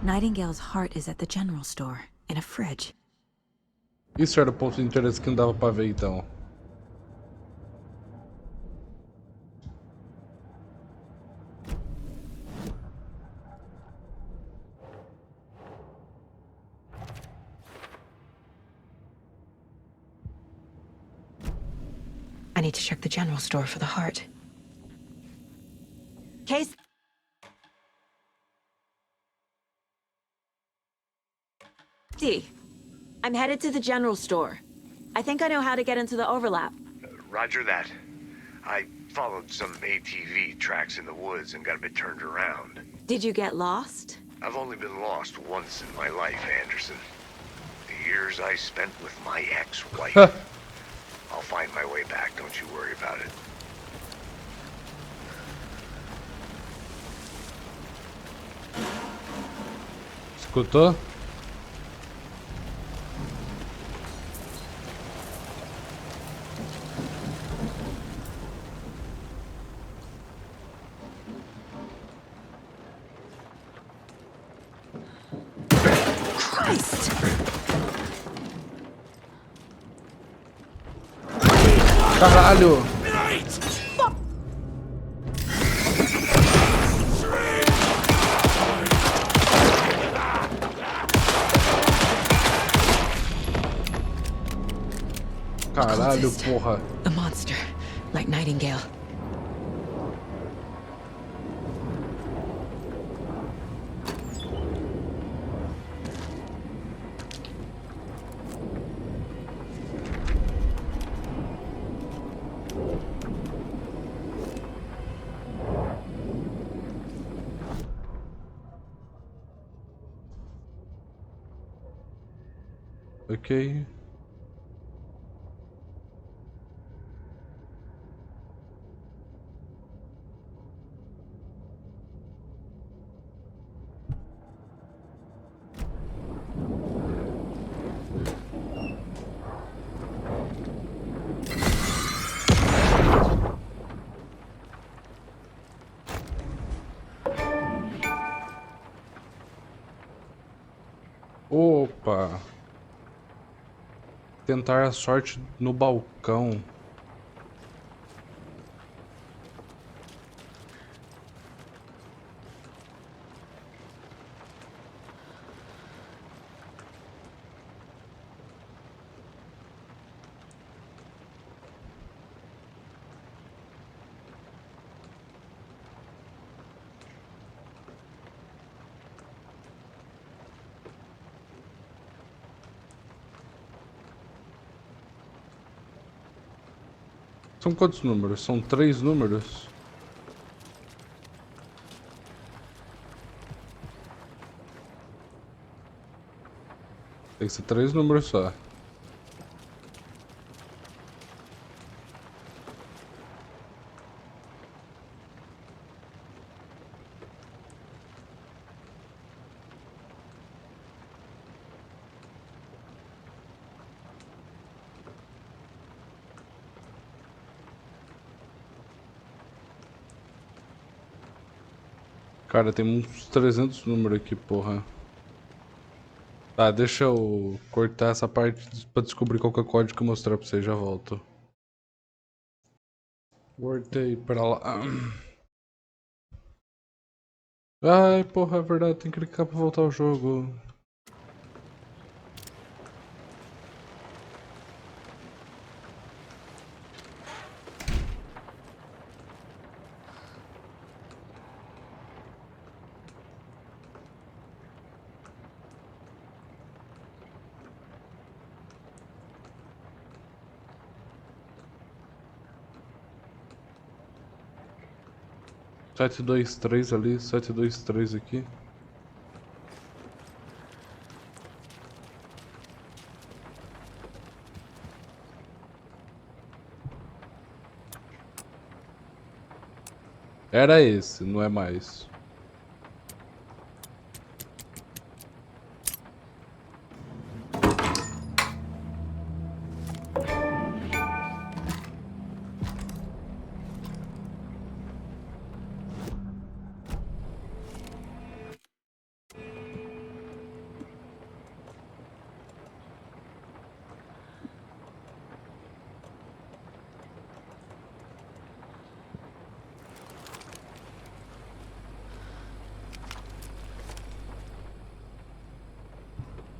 Nightingale's heart is at the general store, in a fridge. Isso era o ponto de interesse que não dava pra ver então. I need to check the general store for the heart. Case. I'm headed to the general store. I think I know how to get into the overlap. Roger that. I followed some ATV tracks in the woods and got a bit turned around. Did you get lost? I've only been lost once in my life, Anderson. The years I spent with my ex-wife. I'll find my way back, don't you worry about it. Escutou? Christ! Caralho! Caralho, porra. A monster, like Nightingale. Ok. Opa! Tentar a sorte no balcão. São quantos números? São 3 números? Tem que ser 3 números só. Cara, tem uns 300 números aqui, porra. Tá, deixa eu cortar essa parte pra descobrir qual que é o código e mostrar pra você, já volto. Voltei pra lá. Ai, porra, é verdade, tem que clicar pra voltar ao jogo. Sete dois três ali, 723 aqui. Era esse, não é mais.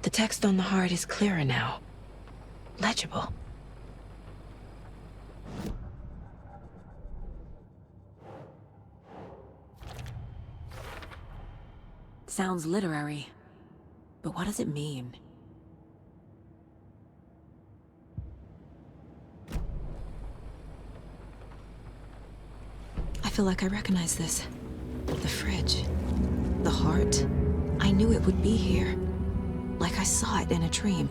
The text on the heart is clearer now. Legible. Sounds literary. But what does it mean? I feel like I recognize this. The fridge. The heart. I knew it would be here. Like I saw it in a dream.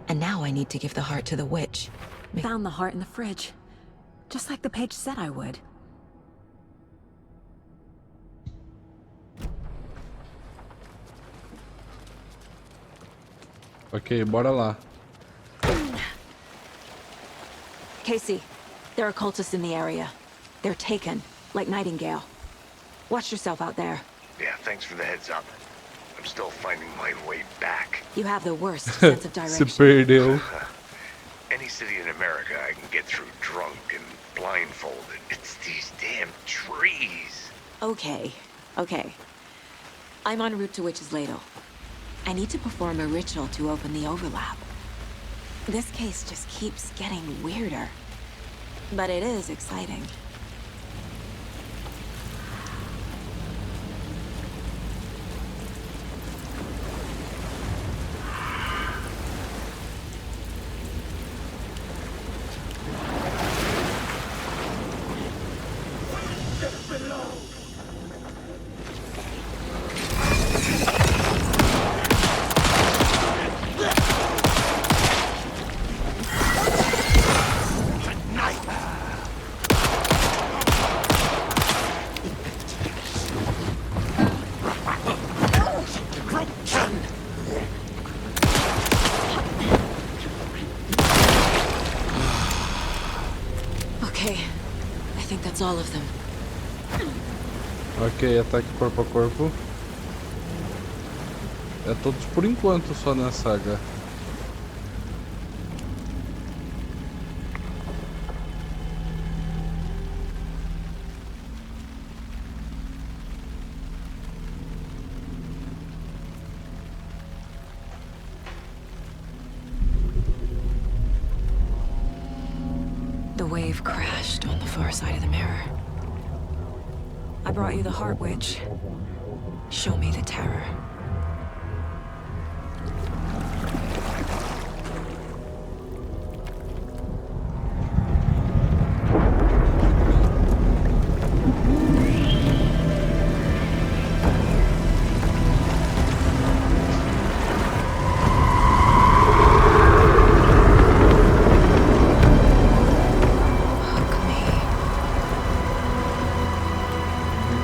And now I need to give the heart to the witch. Found the heart in the fridge. Just like the page said I would. Ok, bora lá. Casey, there are cultists in the area. They're taken, like Nightingale. Watch yourself out there. Yeah, thanks for the heads up. I'm still finding my way back. You have the worst sense of direction. Se perdeu. Any city in America I can get through drunk and blindfolded. It's these damn trees. Okay. I'm en route to Witch's Ladle. I need to perform a ritual to open the overlap. This case just keeps getting weirder. But it is exciting. All of them. Ok, ataque corpo a corpo. É todos por enquanto só na saga. The wave crashed on the far side of the mirror. I brought you the Heart Witch. Show me the terror.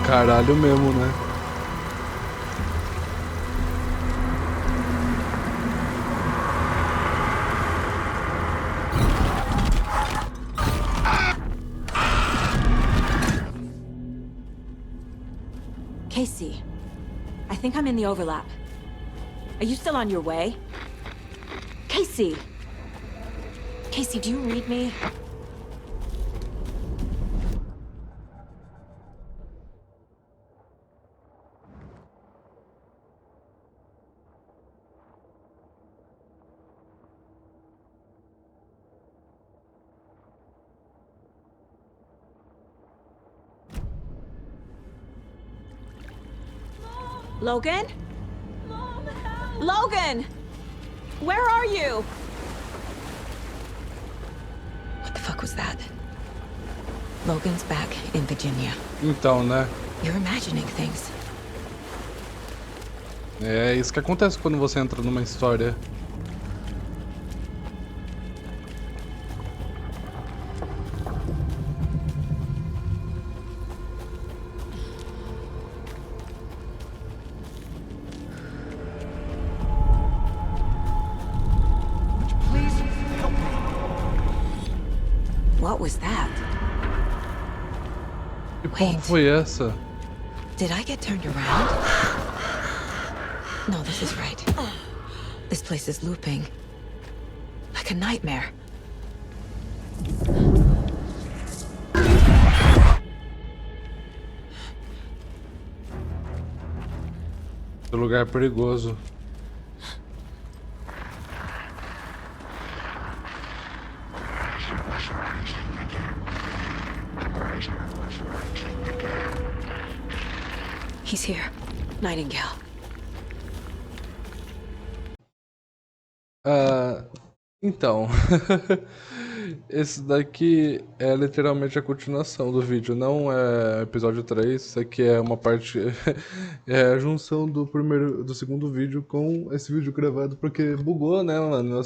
Caralho mesmo, né? think I'm in the overlap. Are you still on your way? Casey! Casey, do you read me? Logan? Logan! Where are you? What the fuck was that? Logan's back in Virginia. Então, né? You're imagining things. É isso que acontece quando você entra numa história. What was that? Que porra foi essa? Did I get turned around? No, this is right. This place is looping. Like a nightmare. Esse lugar é perigoso. He's here. Nightingale. Então, esse daqui é literalmente a continuação do vídeo, não é episódio 3, isso aqui é uma parte, é a junção do segundo vídeo com esse vídeo gravado, porque bugou, né, mano,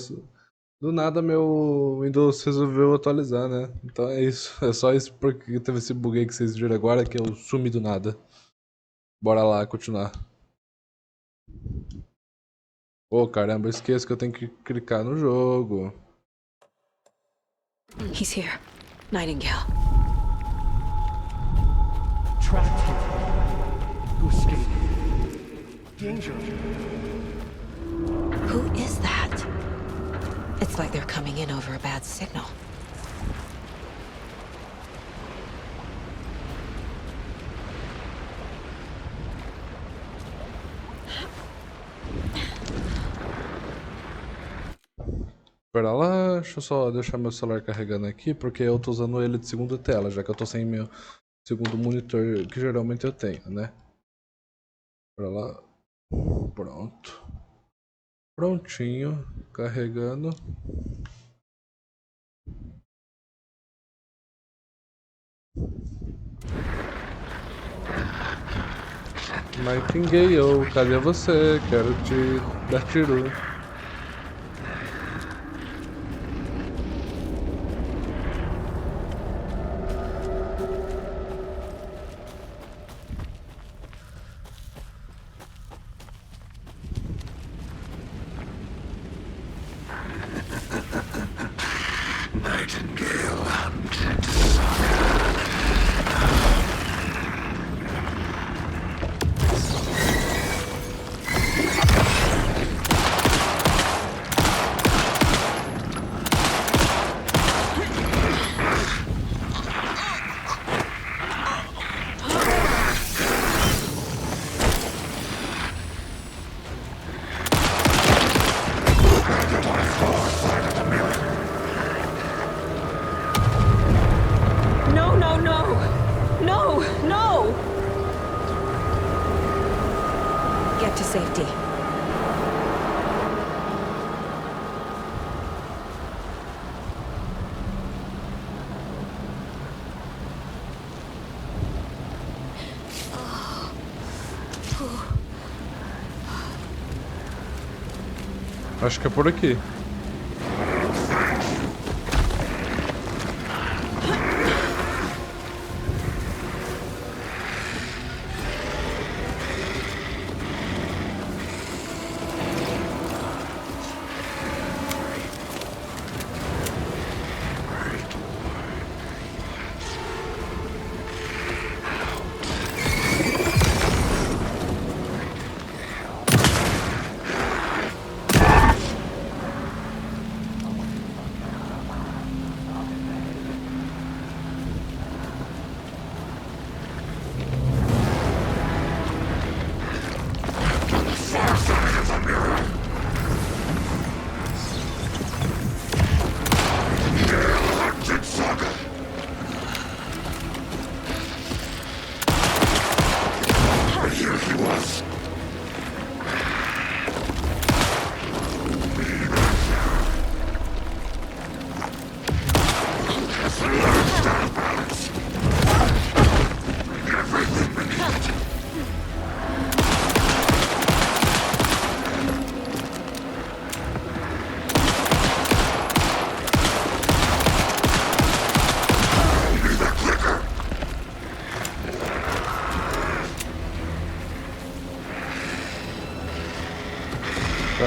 do nada meu Windows resolveu atualizar, né, então é isso, é só isso porque teve esse bug aí que vocês viram agora, que eu sumi do nada. Bora lá, continuar. Ô, caramba, eu esqueço que eu tenho que clicar no jogo. He's here. Nightingale. Trapped here. To escape. Danger. Who is that? It's like they're coming in over a bad signal. Pera lá, deixa eu só deixar meu celular carregando aqui, porque eu tô usando ele de segunda tela, já que eu tô sem meu segundo monitor, que geralmente eu tenho, né? Pera lá. Pronto. Prontinho. Carregando. Nightingale, cadê você? Quero te dar tiro. Nightingale hunted Saga. No, no, no! No, no! Get to safety. Acho que é por aqui.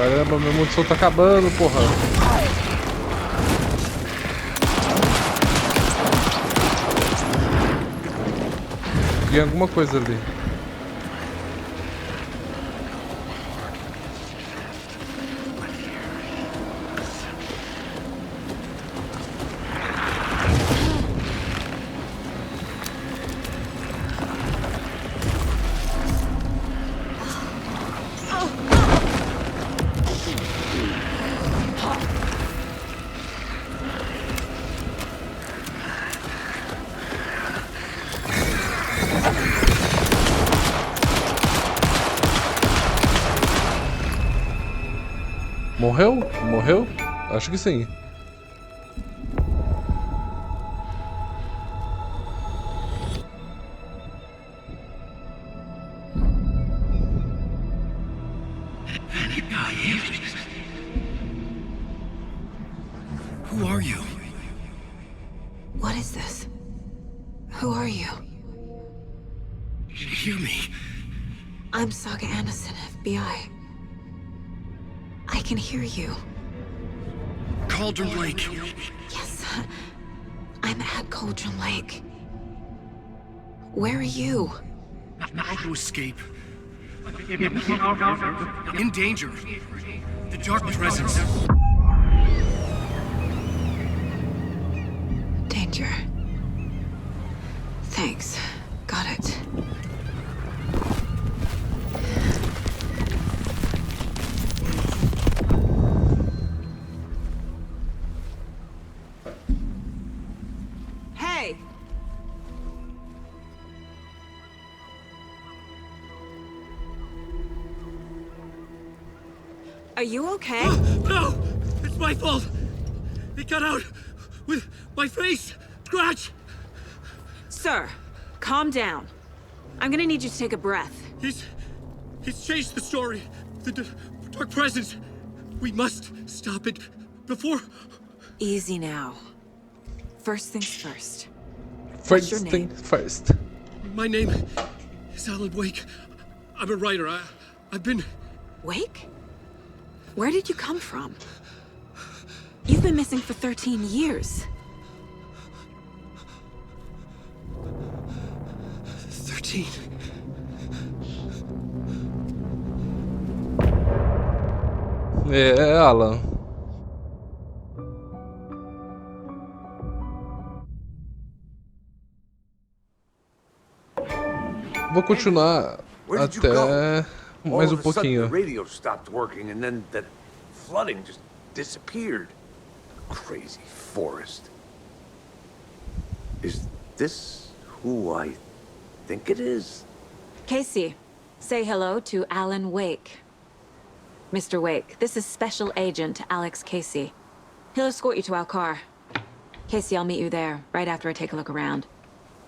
Caramba, minha munição tá acabando, porra. Tem alguma coisa ali. Morreu? Morreu? Acho que sim. Who are you? What is this? Who are you? Hear me. I'm Saga Anderson, FBI. I can hear you. Cauldron Lake. Yes, I'm at Cauldron Lake. Where are you? Not to escape. In danger. The dark presence. Danger. Thanks. Got it. Hey! Are you okay? No! It's my fault! It got out with my face! Scratch! Sir, calm down. I'm gonna need you to take a breath. He's changed the story. The dark presence. We must stop it before... Easy now. First things first. First What's your name? things first. My name is Alan Wake. I'm a writer. I've been... Wake? Where did you come from? You've been missing for 13 years. 13. É, Alan. Vou continuar Where did you até go? mais All um of a sudden, pouquinho. the radio stopped working, and then that flooding just disappeared. Crazy forest. Is this who I think it is? Casey, say hello to Alan Wake. Mr. Wake, this is Special Agent Alex Casey. He'll escort you to our car. Casey, I'll meet you there, right after I take a look around.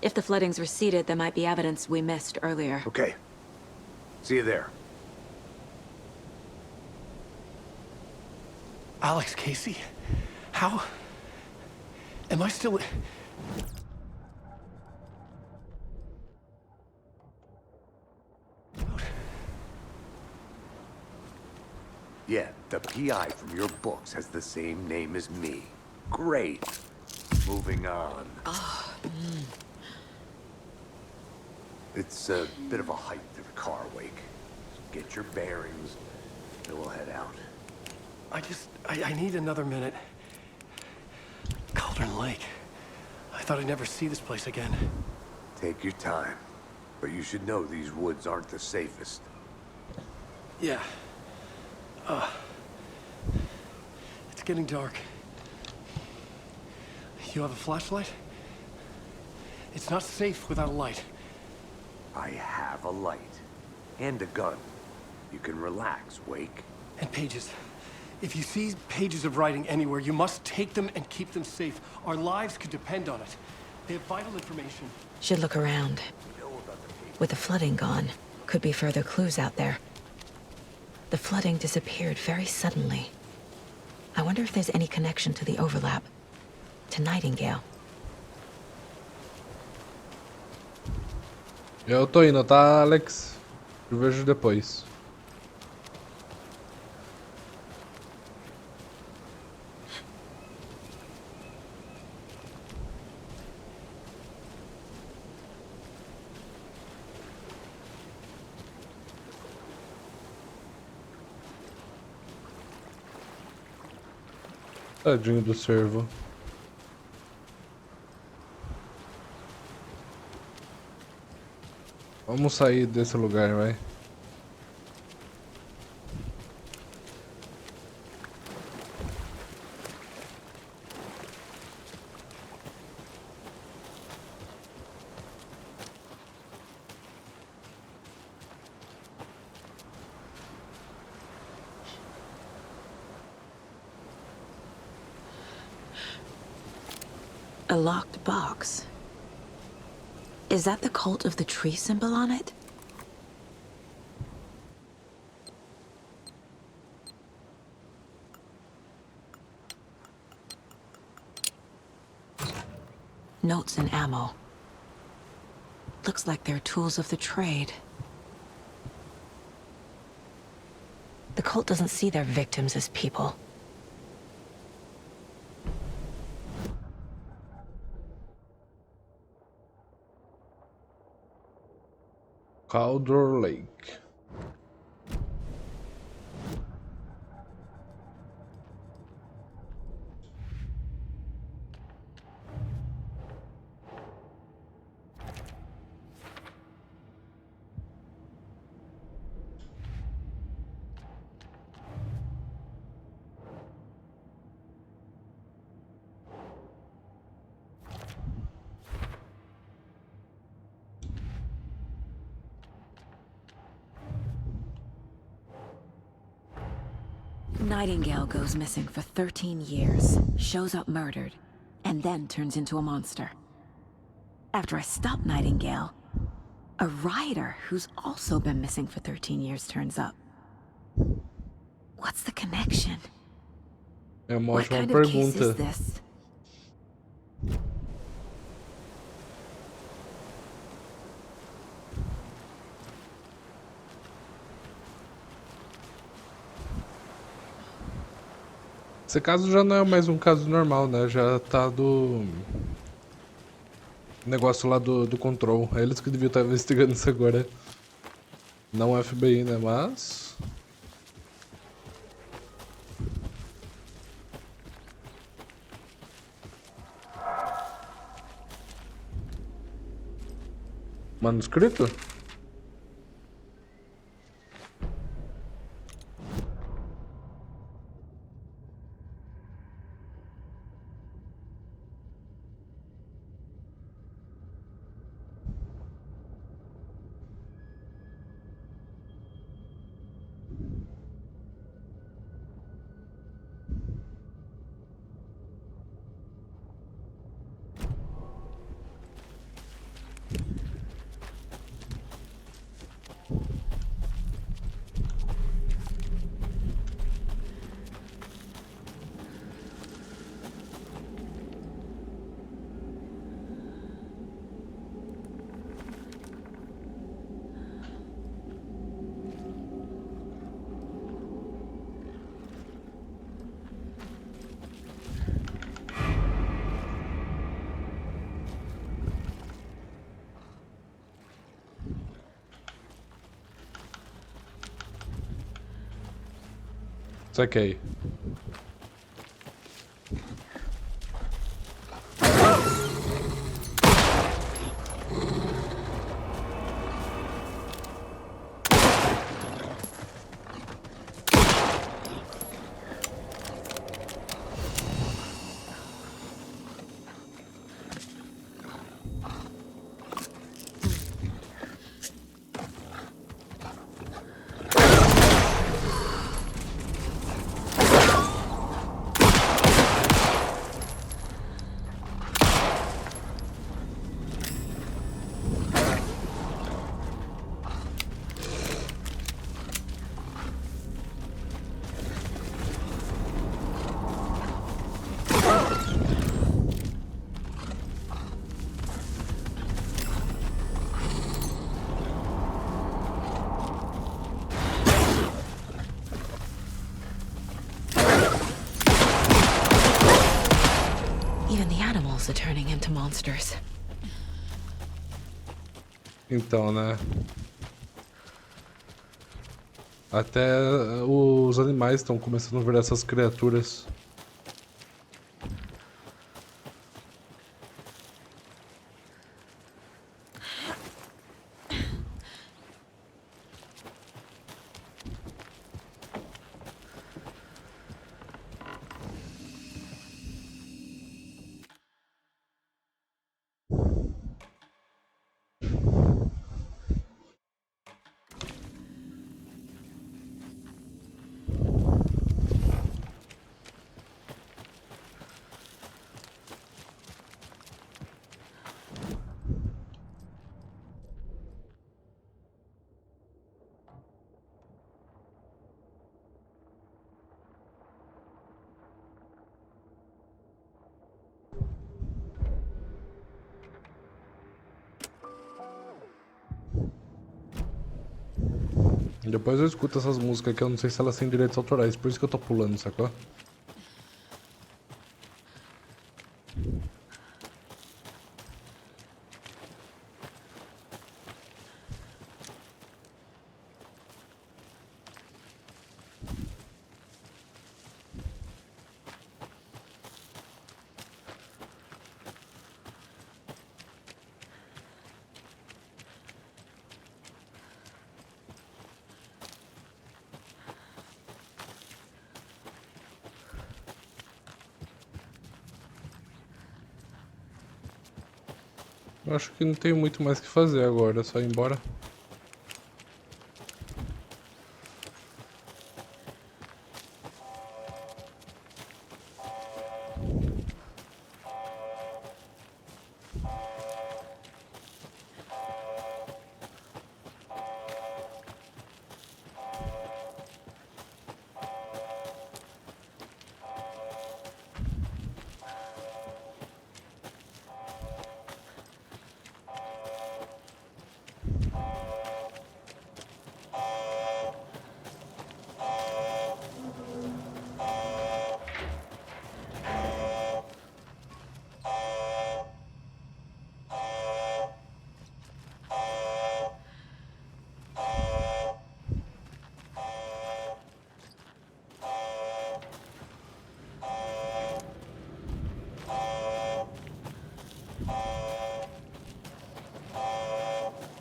If the flooding's receded, there might be evidence we missed earlier. Okay. See you there. Alex Casey? How? Am I still... Yeah, the PI from your books has the same name as me. Great. Moving on. It's a bit of a hike to the car, Wake. Get your bearings, and we'll head out. I need another minute. Cauldron Lake. I thought I'd never see this place again. Take your time. But you should know these woods aren't the safest. Yeah. It's getting dark. You have a flashlight? It's not safe without a light. I have a light. And a gun. You can relax, Wake. And pages. If you see pages of writing anywhere, you must take them and keep them safe. Our lives could depend on it. They have vital information. Should look around. With the flooding gone, could be further clues out there. The flooding disappeared very suddenly. I wonder if there's any connection to the overlap. To Nightingale. Eu tô indo, tá, Alex? Eu vejo depois. Tadinho do cervo. Vamos sair desse lugar, vai. A locked box. Is that the cult of the tree symbol on it? Notes and ammo. Looks like they're tools of the trade. The cult doesn't see their victims as people. Caldor Lake. Nightingale goes missing for 13 years, shows up murdered, and then turns into a monster. After I stop Nightingale, a rider who's also been missing for 13 years turns up. What's the connection? É uma What ótima kind of case pergunta. is this? Esse caso já não é mais um caso normal, né? Já tá do negócio lá do control. É eles que deviam estar investigando isso agora. Não o FBI, né? Mas... Manuscrito? Saquei. Are turning into monsters. Então, né? Até os animais estão começando a virar essas criaturas. Depois eu escuto essas músicas que eu não sei se elas têm direitos autorais, por isso que eu tô pulando, sacou? Eu acho que não tenho muito mais o que fazer agora, é só ir embora.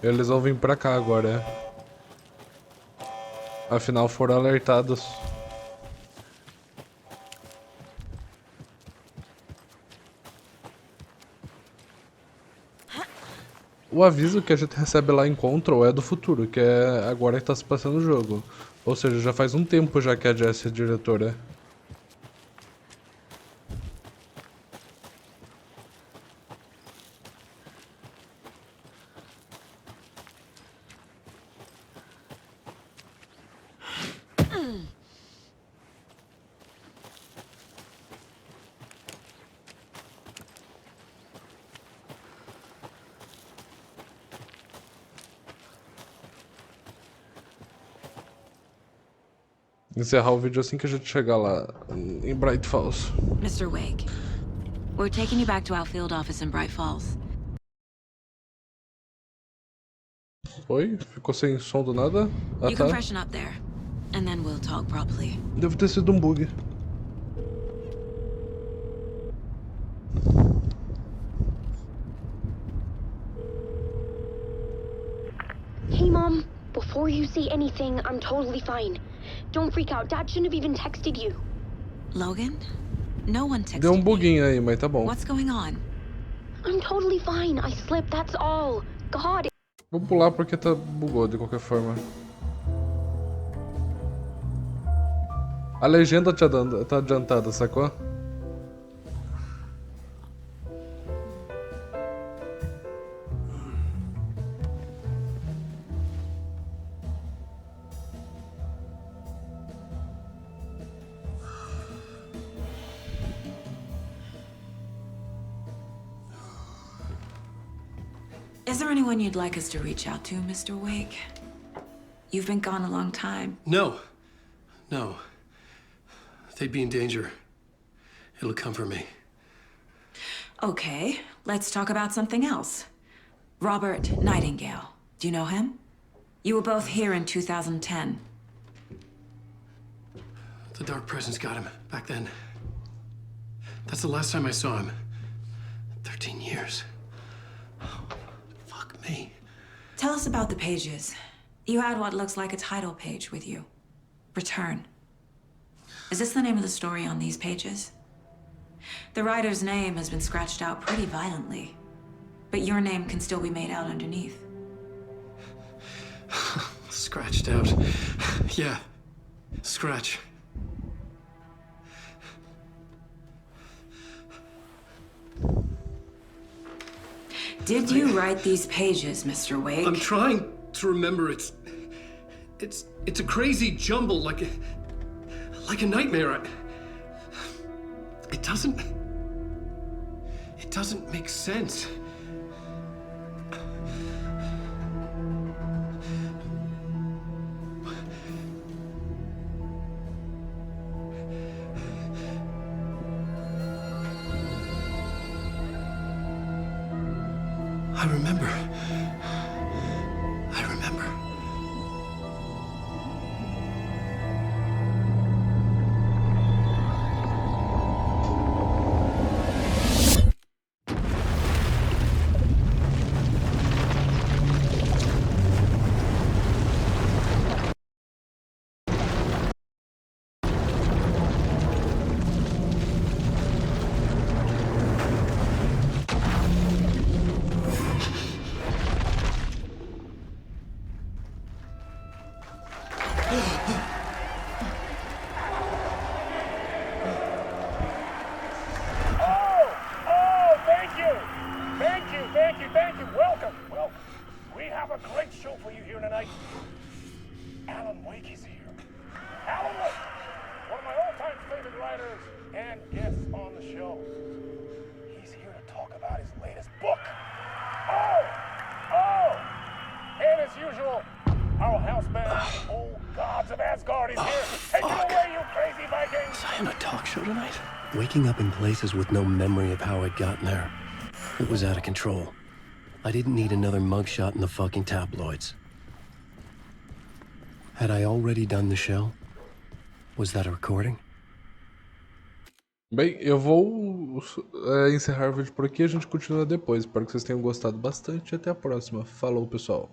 Eles vão vir pra cá agora, é. Afinal foram alertados. O aviso que a gente recebe lá em Control é do futuro, que é agora que tá se passando o jogo. Ou seja, já faz um tempo já que a Jessie é diretora. Encerrar o vídeo assim que a gente chegar lá em Bright Falls. Mr. Wake, we're taking you back to our field office in Bright Falls. Oi? Ficou sem som do nada? Ah, You can tá. freshen up there, and then we'll talk properly. Deve ter sido um bug. Hey, Mom. Before you say anything, I'm totally fine. Don't freak out. Dad shouldn't have even texted you. Logan? No one texted Deu um buguinho aí, mas tá bom. What's going on? I'm totally fine. I slipped, that's all. God. Vou pular porque tá bugou de qualquer forma. A legenda tá adiantada, sacou? Is there anyone you'd like us to reach out to, Mr. Wake? You've been gone a long time. No. No. They'd be in danger. It'll come for me. Okay, let's talk about something else. Robert Nightingale. Do you know him? You were both here in 2010. The Dark Presence got him back then. That's the last time I saw him. 13 years. Oh, fuck me. Tell us about the pages. You had what looks like a title page with you. Return. Is this the name of the story on these pages? The writer's name has been scratched out pretty violently, but your name can still be made out underneath. Scratched out. Yeah. Scratch. Did you write these pages, Mr. Wake? I'm trying to remember. It's a crazy jumble, like a nightmare. It doesn't make sense. I remember. I remember. Thank you. Welcome. We have a great show for you here tonight. Alan Wake is here. Alan Wake, one of my all-time favorite writers and guests on the show. He's here to talk about his latest book. And as usual, our house band, Old Gods of Asgard, is here. Take it away, you crazy Vikings! Was I on a talk show tonight? Waking up in places with no memory of how I'd gotten there. It was out of control. I didn't need another mugshot in the fucking tabloids. Had I already done the show? Was that a recording? Bem, eu vou encerrar o vídeo por aqui, a gente continua depois. Espero que vocês tenham gostado bastante e até a próxima. Falou, pessoal.